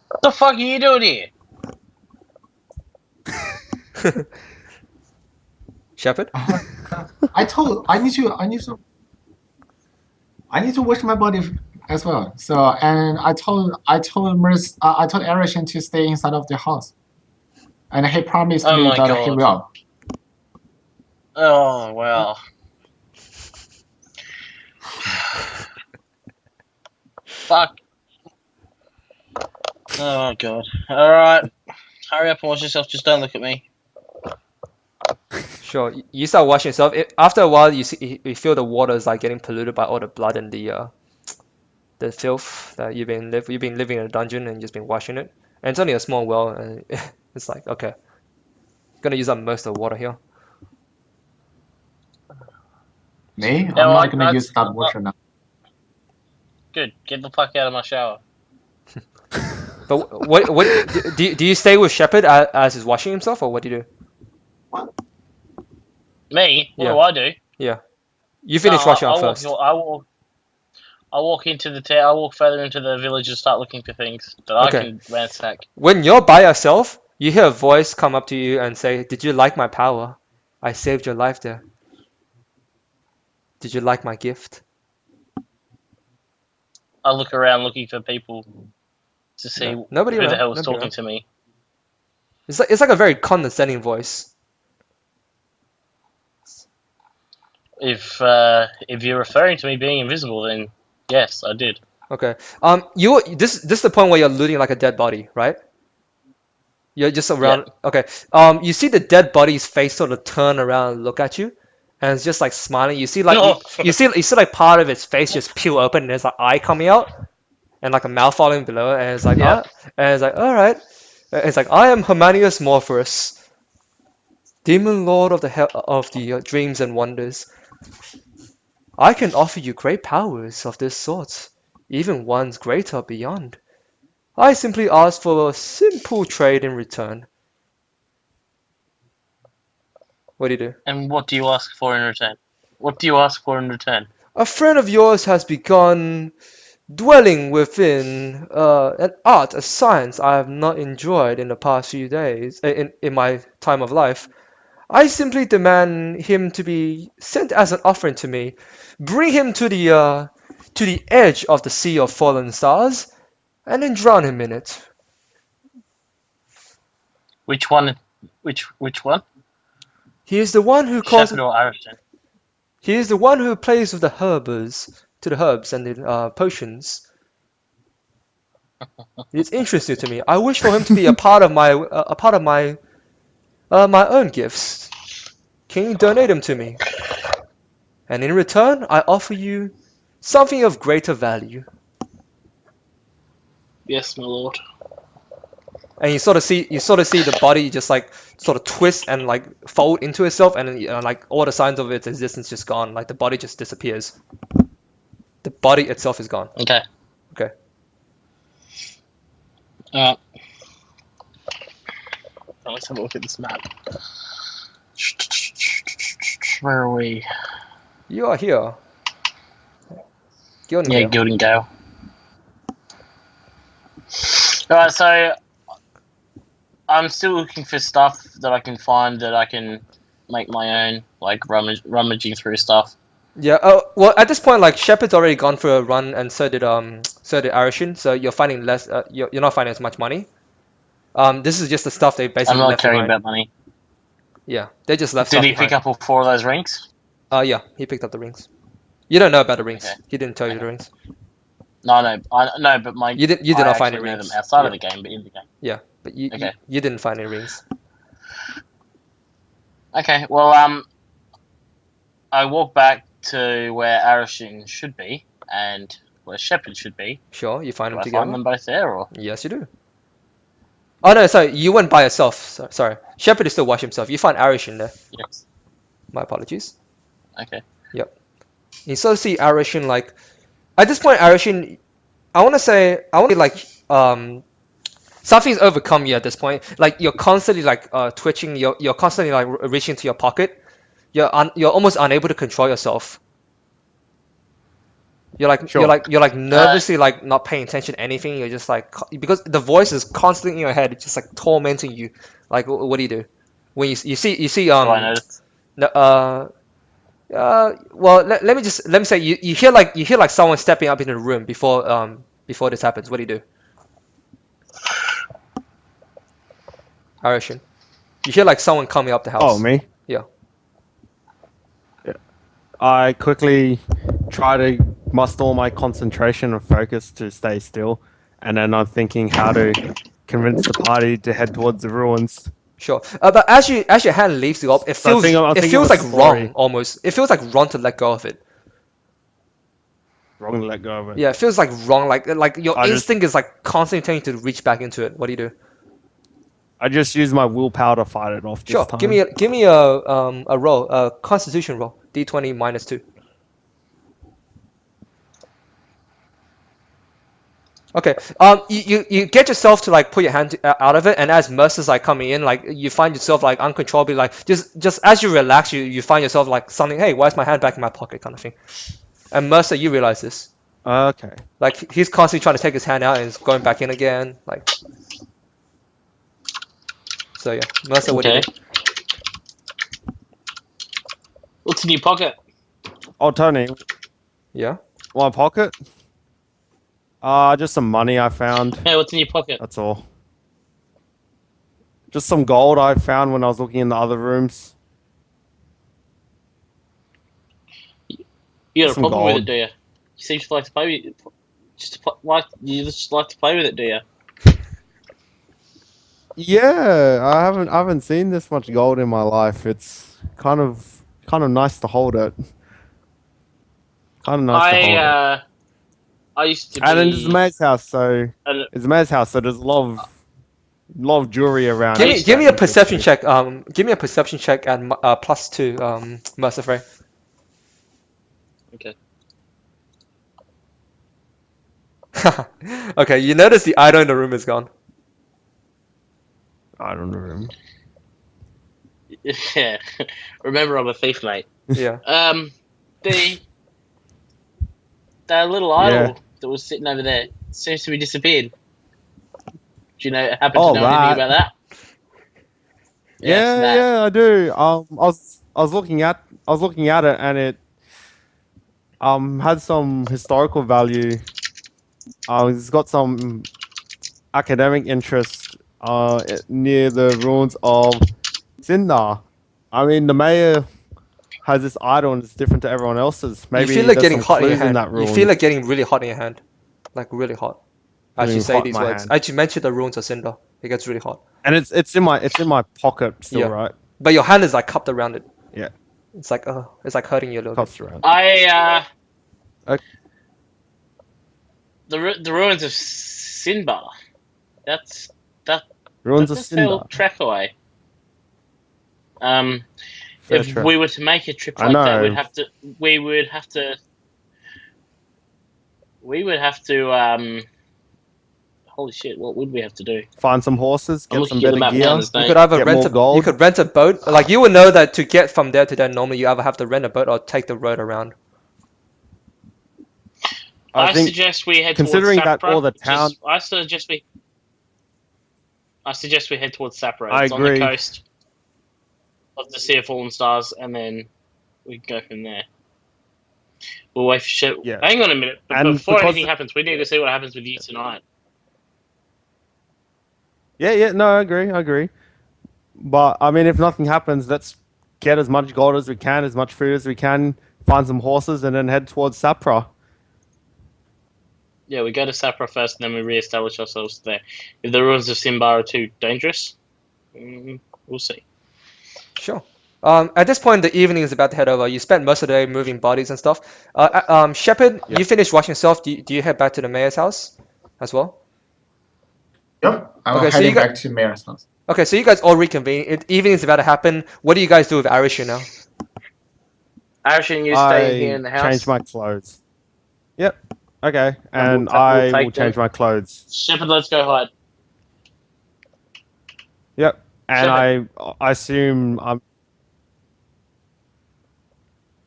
C: What the fuck are you doing here?
B: Shepard?
D: I need to wash my body as well. So and I told Erishan to stay inside of the house, and he promised
C: Oh
D: me
C: my
D: that he
C: god.
D: will.
C: Oh wow. Fuck. Oh god. Alright. Hurry up and wash yourself, just don't look at me.
B: Sure. You start washing yourself. After a while, you feel the water is like getting polluted by all the blood and the filth that you've been living in a dungeon and just been washing it. And it's only a small well, and it's like okay, gonna use up most of the water here.
D: Me?
C: Yeah,
D: I'm
C: well,
D: not gonna use that water now.
C: good. Get the fuck out of my shower.
B: But what do you stay with Shepard as he's washing himself, or what do you do?
C: Me? What
B: Yeah.
C: do I do?
B: Yeah. You
C: No,
B: finish washing
C: I
B: up
C: walk.
B: first.
C: I walk into the town. I walk further into the village and start looking for things that I
B: Okay.
C: can ransack.
B: When you're by yourself, you hear a voice come up to you and say, "Did you like my power? I saved your life there. Did you like my gift?"
C: I look around looking for people to see
B: No, nobody
C: who the
B: around.
C: hell is
B: Nobody
C: talking
B: around.
C: to me.
B: It's like a very condescending voice.
C: If you're referring to me being invisible, then yes, I did.
B: Okay. This is the point where you're looting like a dead body, right? You're just around. Okay. You see the dead body's face sort of turn around and look at you, and it's just like smiling. You see like
C: No.
B: you see like part of its face just peel open, and there's like eye coming out, and like a mouth falling below, and it's like
C: Yep.
B: and it's like all right. It's like I am Hermanius Morpheus, demon lord of the dreams and wonders. I can offer you great powers of this sort, even ones greater beyond. I simply ask for a simple trade in return. What do you do?
C: And what do you ask for in return? What do you ask for in return?
B: A friend of yours has begun dwelling within an art, a science I have not enjoyed in the past few days, in my time of life. I simply demand him to be sent as an offering to me. Bring him to the edge of the sea of fallen stars, and then drown him in it.
C: Which one? Which one?
B: He is the one who calls.
C: Shepherd or Ariston?
B: He is the one who plays with the herbs and the potions. It's interesting to me. I wish for him to be a part of my own gifts. Can you donate him to me? And in return, I offer you something of greater value.
C: Yes, my lord.
B: And you sort of see the body just like sort of twist and like fold into itself, and then, like all the signs of its existence just gone. Like the body just disappears. The body itself is gone.
C: Okay.
B: Okay.
C: Let's have a look at this map. Where are we?
B: You are here. Gilden
C: Yeah,
B: Gale.
C: Gilding Gale. Alright, so I'm still looking for stuff that I can find that I can make my own, like rummaging through stuff.
B: Yeah. Oh well, at this point, like Shepard's already gone for a run, and so did Arishin. So you're finding less. You're not finding as much money. This is just the stuff they
C: I'm
B: basically
C: not
B: left
C: caring
B: behind.
C: about money.
B: Yeah, they just left
C: Did
B: stuff
C: he
B: behind.
C: pick up all 4 of those rings?
B: Yeah, he picked up the rings. You don't know about the rings.
C: Okay.
B: He didn't tell you
C: Okay.
B: the rings.
C: No, no, but
B: You did
C: I
B: not find
C: actually
B: any
C: know them
B: rings.
C: outside
B: Yeah.
C: of the game, but in the game.
B: Yeah, but
C: Okay.
B: you didn't find any rings.
C: Okay, well, I walk back to where Arashin should be and where Shepard should be.
B: Sure, you find
C: Do
B: them
C: I
B: together.
C: find them both there, or?
B: Yes, you do. Oh no, sorry, you went by yourself. Sorry, Shepard is still watching himself. You find Arish in there.
C: Yes.
B: My apologies.
C: Okay.
B: Yep. You sort of see Arishin like at this point, Arishin, I want to say like something's overcome you at this point. Like you're constantly like twitching. You're constantly like reaching into your pocket. You're almost unable to control yourself.
A: Sure.
B: You're like nervously like not paying attention to anything. You're just like because the voice is constantly in your head. It's just like tormenting you. Like what do you do when you see
C: Do I notice?
B: no, well let me say you hear like someone stepping up into the room before this happens. What do you do? Arishin. You hear like someone coming up the house.
A: Oh, me?
B: Yeah.
A: I quickly try to muster all my concentration and focus to stay still, and then I'm thinking how to convince the party to head towards the ruins.
B: Sure. But as your hand leaves the orb,
A: So I'm
B: it
A: thinking
B: feels
A: of a
B: like
A: story.
B: wrong almost. It feels like wrong to let go of it.
A: Wrong to let go of it.
B: Yeah, it feels like wrong. Like your
A: I just-
B: instinct is like constantly telling you to reach back into it. What do you do?
A: I just use my willpower to fight it off this
B: Sure.
A: time.
B: Give me a roll, a Constitution roll, D20 -2. Okay. You get yourself to like put your hand out of it, and as Mercer's like coming in, like you find yourself like uncontrollably like just as you relax, you find yourself like something. Hey, why is my hand back in my pocket? Kind of thing. And Mercer, you realize this.
A: Okay.
B: Like he's constantly trying to take his hand out and it's going back in again. Like. So yeah, Mercer, what do you
C: Okay.
B: do?
C: What's in your pocket?
A: Oh, Tony,
B: Yeah.
A: my pocket? Just some money I found.
C: Hey, what's in your pocket?
A: That's all. Just some gold I found when I was looking in the other rooms.
C: You got a
A: Some
C: problem with it,
A: gold.
C: do you? You seem to like to play with it. You just like to play with it, do you?
A: Yeah, I haven't seen this much gold in my life. It's kind of nice to hold it. Kind of nice to hold it.
C: I used to be.
A: And then it's the mayor's house, so
C: an-
A: it's the mayor's house, so there's a lot of jewelry around.
B: Give me a
A: That
B: perception
A: interests
B: check. Give me a perception check at +2. Mercer Frey.
C: Okay.
B: Okay, you notice the idol in the room is gone.
A: me. I don't know.
C: Yeah. Remember, I'm a thief, mate.
B: Yeah.
C: The that little idol that was sitting over there seems to be disappeared. Do you happen to know anything about that?
A: Yeah,
C: that.
A: yeah, I do. I was looking at it, and it had some historical value. It's got some academic interest near the ruins of Sindar. I mean, the mayor has this idol, and it's different to everyone else's. Maybe
B: You feel it
A: there's
B: getting
A: some
B: hot in your
A: clues
B: hand.
A: that
B: You
A: ruin.
B: feel it getting really hot in your hand. Like really hot. As you
A: Getting
B: say
A: hot in
B: these
A: my
B: words.
A: hand.
B: As you mention the ruins of Cinder, it gets really hot.
A: And it's in my pocket still,
B: Yeah.
A: right?
B: But your hand is like cupped around it.
A: Yeah.
B: It's like hurting you a little bit.
A: Cups around.
C: The ruins of Sinbar. That's
A: Ruins of
C: that's a fair
A: Sindar.
C: trek away.
A: Fair
C: If
A: trek.
C: we were to make a trip
A: I
C: like that,
A: know.
C: we would have to holy shit, what would we have to do?
A: Find some horses,
C: I'm
A: get some
C: looking at the
A: better
C: map now,
A: gear.
C: there's
B: You
C: no
B: could either
A: Get
B: rent
A: more
B: a
A: gold.
B: you could rent a boat. Like you would know that to get from there to there normally you either have to rent a boat or take the road around.
A: I think
C: suggest we head
A: considering
C: towards
A: that
C: Sapra.
A: all the town-
C: I suggest we head towards Sapra.
A: I
C: It's on the
A: agree.
C: coast of the Sea of Fallen Stars, and then we can go from there. We'll wait for shit.
A: Yeah.
C: Hang on a minute. But
A: And
C: before
A: because-
C: anything happens, we need to see what happens with you tonight.
A: Yeah, no, I agree. But I mean, if nothing happens, let's get as much gold as we can, as much food as we can, find some horses, and then head towards Sapra.
C: Yeah, we go to Sapra first, and then we re-establish ourselves there. If the ruins of Simbar are too dangerous, we'll see.
B: Sure. At this point, the evening is about to head over. You spent most of the day moving bodies and stuff. Shepard,
A: Yeah.
B: you finished washing yourself. Do you head back to the mayor's house as well?
D: Yep. I'm
B: Okay, so
D: heading
B: you got-
D: back to Mayor's house.
B: Okay, so you guys all reconvene. Evening is about to happen. What do you guys do with Arishu now?
C: Arishin, you stay here
A: I
C: in the house.
A: change my clothes. Yep. Okay.
C: And
A: And
C: we'll
A: I
C: take
A: will change
C: them.
A: my clothes.
C: Shepard, let's go hide.
A: Yep. And
C: Shepard.
A: I assume I'm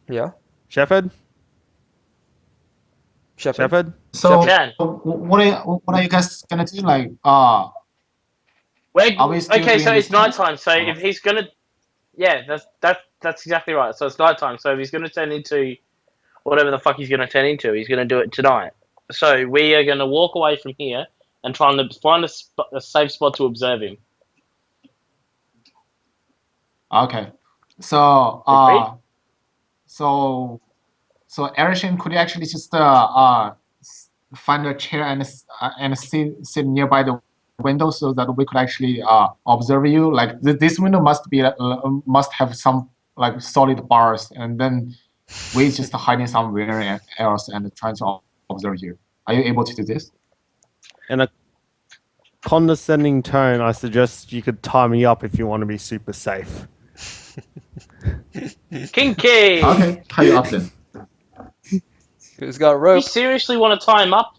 B: Yeah,
A: Shepherd.
B: Shepard.
A: Shepherd.
D: So
C: Jan.
D: what are you guys gonna do? Like Are we still
C: Okay, so
D: doing
C: it's
D: this thing?
C: nighttime. So if he's gonna, yeah, that's exactly right. So it's nighttime. So if he's gonna turn into whatever the fuck he's gonna turn into, he's gonna do it tonight. So we are gonna walk away from here and try and find a safe spot to observe him.
D: Okay. So
C: Agreed?
D: so Arishin, could you actually just find a chair and sit nearby the window so that we could actually observe you? Like this window must have some like solid bars, and then we just hiding somewhere else and trying to observe you. Are you able to do this?
A: In a condescending tone, I suggest you could tie me up if you want to be super safe.
C: Kinky.
D: Okay, tie you up then.
B: Who's got
C: You
B: rope?
C: seriously want to tie him up?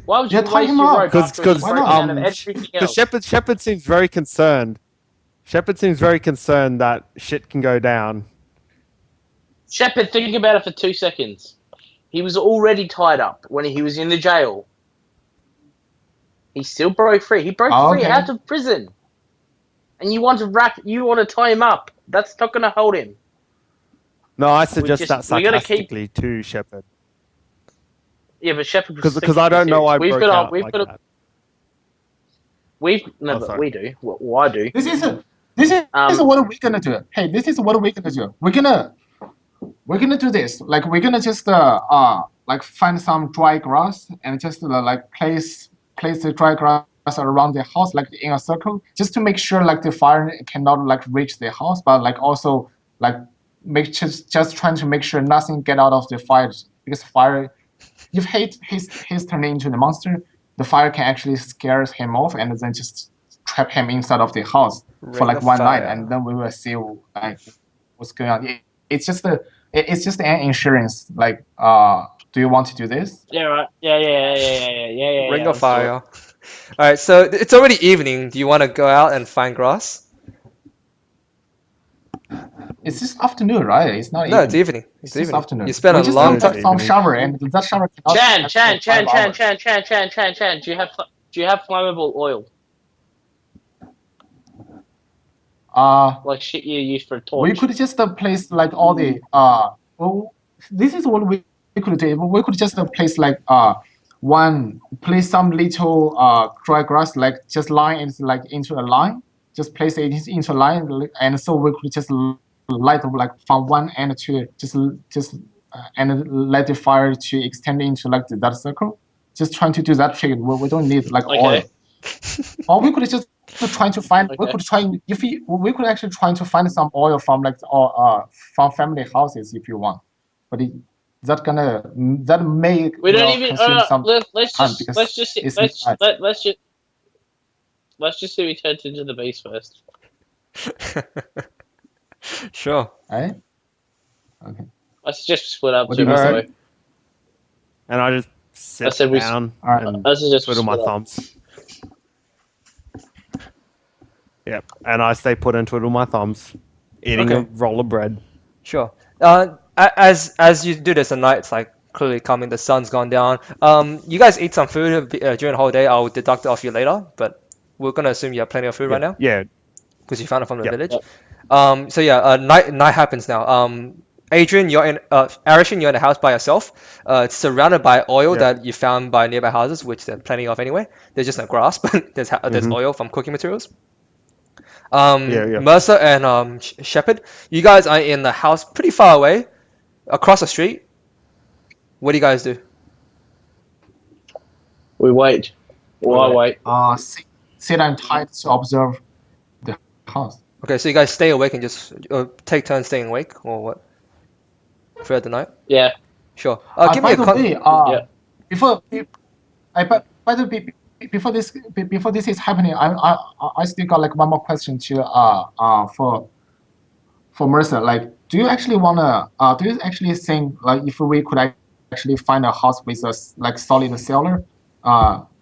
C: Why would you
D: Yeah, tie
C: waste
D: him
C: your
D: up.
C: rope
A: Because
C: after he's broken out of everything else?
A: Shepherd seems very concerned. Shepherd seems very concerned that shit can go down.
C: Shepard, think about it for 2 seconds. He was already tied up when he was in the jail. He still broke free. He broke free
D: Okay.
C: out of prison. And you want to tie him up. That's not going to hold him.
A: No, I suggest
C: just-
A: that
C: we gotta keep-
A: sarcastically to Shepherd.
C: Yeah, but Shepard.
A: Because I don't know why I broke out like that.
C: No,
A: Oh,
C: but
A: sorry.
C: we do. Well, I do.
D: This is
C: Um,
D: what we're gonna do. Hey, this is what we're gonna do. We're gonna do this. Like we're gonna just like find some dry grass and just like place the dry grass around the house like in a circle, just to make sure like the fire cannot like reach the house, but like also like just trying to make sure nothing get out of the fire, because fire, if he's turning into the monster, the fire can actually scare him off and then just trap him inside of the house for
B: Ring
D: like
B: of
D: one night,
B: fire.
D: and then we will see like what's going on. It's just an insurance. Like, do you want to do this?
C: yeah, right. Yeah.
B: Ring
C: yeah,
B: of fire. All right, so it's already evening. Do you want to go out and find grass?
D: It's just afternoon, right? It's not
B: No,
D: even.
B: it's evening. It's
D: It's just
B: evening.
D: afternoon.
B: You spent
D: we
B: a
D: just
B: long
D: need to
B: time.
D: take some shower, and that shower cannot.
C: Chan.
D: last for 5 hours.
C: Chan. Do you have flammable oil? Like shit you use for a torch?
D: We could just place like all the well, this is what we could do. We could just place like place some little dry grass, like just line it like into a line, just place it into a line, and so we could just light like from one end to just and let the fire to extend into like that circle. Just trying to do that trick. We don't need like
C: Okay.
D: oil. Or we could just trying to find. We
C: Okay.
D: could try we could actually try to find some oil from like from family houses if you want, but that may
C: We don't
D: well
C: even.
D: consume some
C: Let's
D: time
C: just
D: because
C: let's just
D: it's
C: let's
D: night.
C: let's just see who turns into the beast first.
B: Sure.
D: Right? Okay.
C: Let's just split up
D: What
C: two
D: do you
C: this
A: say?
C: way.
A: And I just
C: I
A: sit
C: said we-
A: down
D: Alright.
A: and
C: Let's just
A: twiddle my
C: split up.
A: thumbs. Yep. And I stay put and twiddle my thumbs, eating a
B: Okay.
A: roll of bread.
B: Sure. As you do this at night, it's like clearly coming. The sun's gone down. You guys eat some food during the whole day. I'll deduct it off you later, but we're gonna assume you have plenty of food right now
A: Yeah.
B: because you found it from the
A: Yep.
B: village.
C: Yep.
B: So yeah, night happens now. Adrian, Arishin, you're in the house by yourself. It's surrounded by oil
A: Yeah.
B: that you found by nearby houses, which there are plenty of anyway. There's just no grass, but there's
A: Mhm.
B: oil from cooking materials.
A: Yeah.
B: Mercer and Shepard, you guys are in the house pretty far away, across the street. What do you guys do?
C: We wait. Well, I wait.
D: Sit and tight to observe the house.
B: Okay, so you guys stay awake and just take turns staying awake, or what? Throughout the night?
C: Yeah.
B: Sure. Give me
D: By
B: a
D: the
B: con.
D: way,
C: Yeah.
D: before by the way, before this is happening, I still got like one more question to for Mercer. Like, do you actually think like if we could actually find a house with a like solid cellar,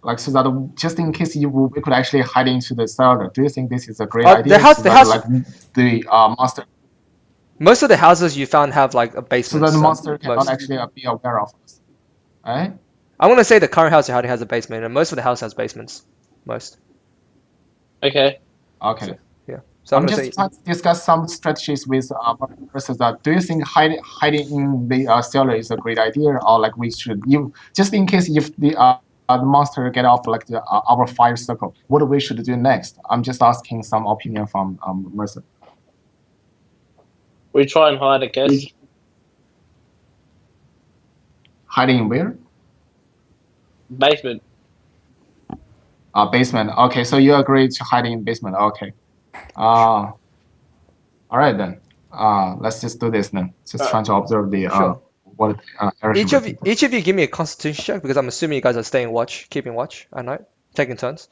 D: like so that just in case we could actually hide into the cellar, do you think this is a great
B: The
D: idea?
B: house,
D: So
B: the
D: that
B: house.
D: like the monster,
B: Most of the houses you found have like a
D: so
B: basement.
D: that the monster cannot
B: Most.
D: actually be aware of us, right?
B: I'm gonna say the current house you had has a basement, and most of the house has basements. Most.
C: Okay.
D: Okay.
B: Yeah. So I'm
D: I'm
B: gonna
D: just
B: say
D: trying to discuss some strategies with versus that. Do you think hiding in the cellar is a great idea, or like we should you just in case if the monster get off like our fire circle, what we should do next? I'm just asking some opinion from Mercer.
C: We try and hide, I guess.
D: Hiding in where?
C: Basement.
D: Basement. Okay, so you agree to hiding in basement. Okay. All right then. Let's just do this then. Just trying to observe the
B: sure.
D: what Eric will do.
B: Each of you give me a constitution check because I'm assuming you guys are staying watch, keeping watch at night, taking turns.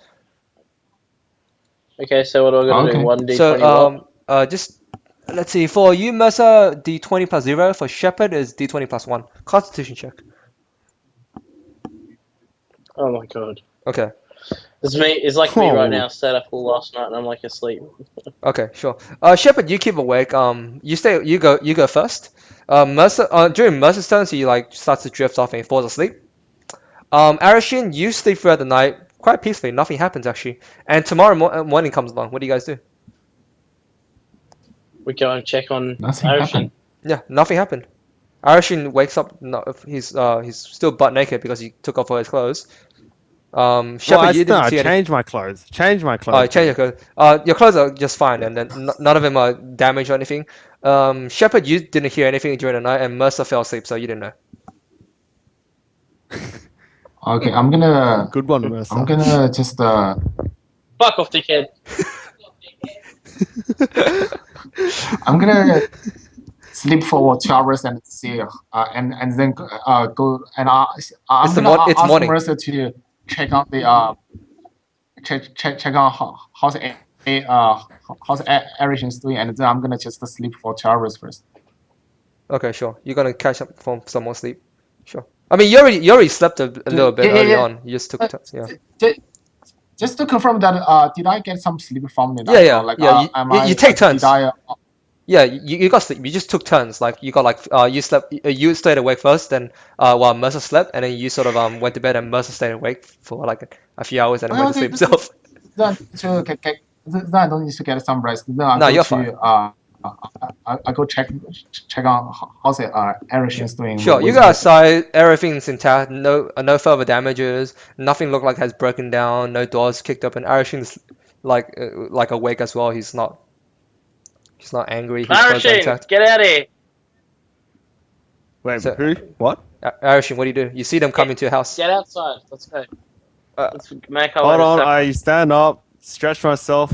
C: Okay, so what are we gonna do?
D: Okay.
C: 1d20
B: So
C: what?
B: just let's see. For you, Mercer, D20 plus 0. For Shepherd is D20 plus 1. Constitution check.
C: Oh my god.
B: Okay.
C: It's me. It's like me right
A: Oh.
C: now. Stayed up all last night and I'm like asleep.
B: Okay, sure. Shepherd, you keep awake. You stay. You go first. Mercer. During Mercer's turn, he like starts to drift off and he falls asleep. Arashin, you sleep throughout the night quite peacefully. Nothing happens actually. And tomorrow morning comes along. What do you guys do?
C: We go and check on
D: Nothing
C: Irishman.
D: happened.
B: Yeah, nothing happened. Arashin wakes up. No, he's still butt naked because he took off all his clothes. Shepherd, you didn't see any.
A: change my clothes. Change my
B: Oh,
A: clothes.
B: change your clothes. Your clothes are just fine, and then none of them are damaged or anything. Shepherd, you didn't hear anything during the night, and Mercer fell asleep, so you didn't know.
D: Okay, I'm gonna
A: Good one, Mercer.
D: I'm gonna just
C: Fuck off, dickhead.
D: I'm gonna sleep for 2 hours and see and then go and I'm gonna
B: It's
D: ask
B: morning.
D: Mercer to check on the check on how's everything's doing, and then I'm gonna just sleep for 2 hours first.
B: Okay, sure. You're gonna catch up from some more sleep. Sure. I mean, you already slept a little bit early on. You just took yeah.
D: Just to confirm that did I get some sleep from the
B: Yeah,
D: night?
B: yeah,
D: Or like
B: yeah. You take turns.
D: did I
B: Yeah, you got sleep. You just took turns. Like you got like you slept. You stayed awake first, then while Mercer slept, and then you sort of went to bed, and Mercer stayed awake for like a few hours, and then went to sleep himself.
D: then then I don't need to get some rest. Then I
B: No,
D: go
B: you're
D: to
B: fine.
D: I go check on how's it everything's doing.
B: Sure, you
D: with
B: go
D: Mercer.
B: outside. Everything's intact. No further damages. Nothing looked like has broken down. No doors kicked up, and Arishin's like awake as well. He's not angry. His clothes are
C: Arishin,
B: intact.
C: get out of here.
A: Wait,
B: So-
A: who? What?
B: Arishin, what do you do? You see them come into your house.
C: Get outside. Let's go.
A: Uh,
C: Let's make our
A: Hold
C: way to
A: on.
C: separate.
A: I stand up, stretch myself,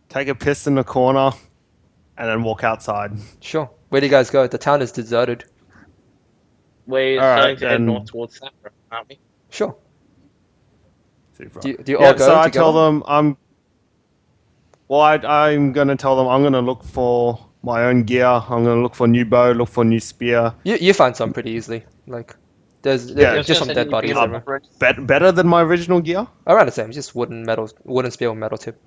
A: take a piss in the corner, and then walk outside.
B: Sure. Where do you guys go? The town is deserted.
C: We're
A: All
C: starting
A: right,
C: to head
A: then.
C: north towards Sapra, aren't we?
B: Sure.
A: Super.
B: Do you all
A: Yeah,
B: go
A: so I
B: together?
A: tell them I'm gonna tell them I'm gonna look for my own gear. I'm gonna look for new bow, look for new spear.
B: You find some pretty easily. Like there's
A: Yeah,
B: just some dead bodies everywhere.
A: Better than my original gear.
B: Around the same, just wooden spear with metal tip.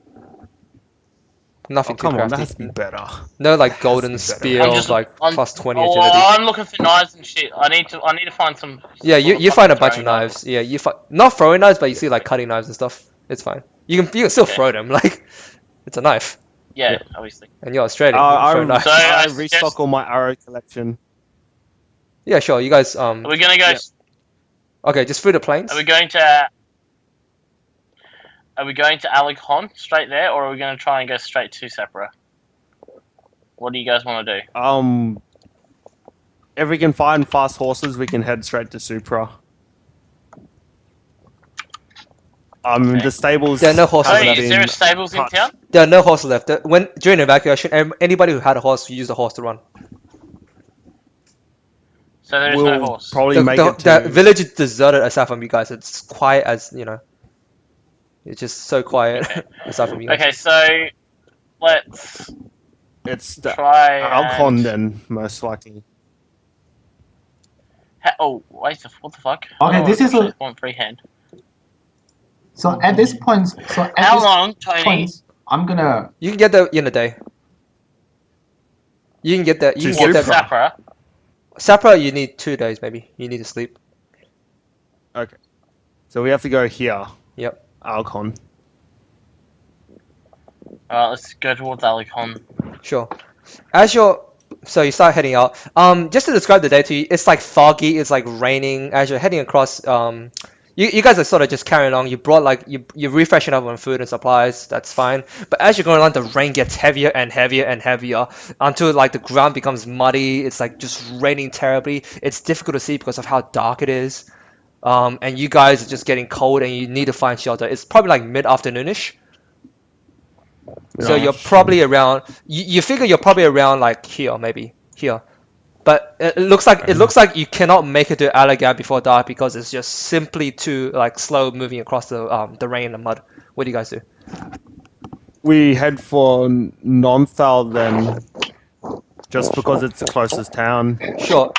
B: Nothing
A: Oh,
B: too
A: come on,
B: crafty.
A: that has to be better.
B: No like
A: Has to
B: golden
A: be better.
B: spear
C: I'm
B: of
C: just-
B: like
C: I'm-
B: plus 20
C: Oh,
B: agility.
C: I'm looking for knives and shit. I need to find some.
B: Yeah,
C: sort
B: you find a bunch of
C: throwing
B: knives. Yeah, you find not throwing knives, but you see like cutting knives and stuff. It's fine. You can still throw them. Like it's a knife,
C: Yeah, obviously.
B: and you're Australian. You can throw
A: I,
B: knives.
C: So,
A: I
C: I
A: restock
C: suggest-
A: all my arrow collection.
B: Yeah, sure. You guys
C: Are we gonna go?
A: Yep.
B: okay, just through the plains.
C: Are we going to? Are we going to Alekhon straight there, or are we going to try and go straight to Sepra? What do you guys want to do?
A: If we can find fast horses, we can head straight to Supra. The stables.
B: There are no horses
A: haven't
B: left.
C: Is there
A: been
C: a stables in
A: touched.
C: town?
B: There are no horses left. When during evacuation, anybody who had a horse used the horse to run.
C: So there is
A: We'll
C: no horse.
A: probably
B: The,
A: make
B: the,
A: it
B: the
A: to.
B: village is deserted aside from you guys. It's quiet as you know. It's just so quiet aside from you guys.
C: Okay, so let's
A: It's the
C: try
A: Alcon
C: and...
A: then, most likely.
C: Oh, wait, what the fuck?
D: Okay,
C: Oh,
D: this is
C: actually,
D: a-
C: one freehand.
D: So at this point,
C: How long, Tony?
D: I'm gonna.
B: You can get there in a day. You can get there. You
A: To
B: can get there.
A: Supra.
C: Sapra.
B: Sapra, you need 2 days maybe. You need to sleep.
A: Okay. So we have to go here.
B: Yep.
A: Alcon.
C: Alright, let's go towards Alicon.
B: Sure. So you start heading out. Just to describe the day to you, it's like foggy. It's like raining. As you're heading across, you guys are sort of just carrying along. You brought like you're refreshing up on food and supplies. That's fine. But as you're going along, the rain gets heavier and heavier and heavier until like the ground becomes muddy. It's like just raining terribly. It's difficult to see because of how dark it is. And you guys are just getting cold and you need to find shelter. It's probably like mid-afternoonish. So
A: Yeah.
B: you're probably around. You figure you're probably around like here, maybe here. But it looks like you cannot make it to Alagad before dark because it's just simply too like slow moving across the rain and the mud. What do you guys do?
A: We head for Nonthal then, just because it's the closest town.
B: Sure.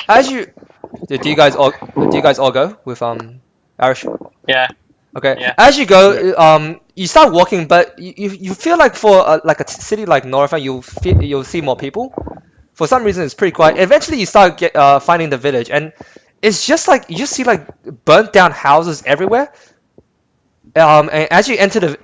B: Do you guys all go with Arish?
C: Yeah.
B: Okay.
C: Yeah.
B: As you go, you start walking, but you feel like for like a city like Norfa, you'll see more people. For some reason, it's pretty quiet. Eventually, you start finding the village, and it's just like you just see like burnt down houses everywhere. And as you enter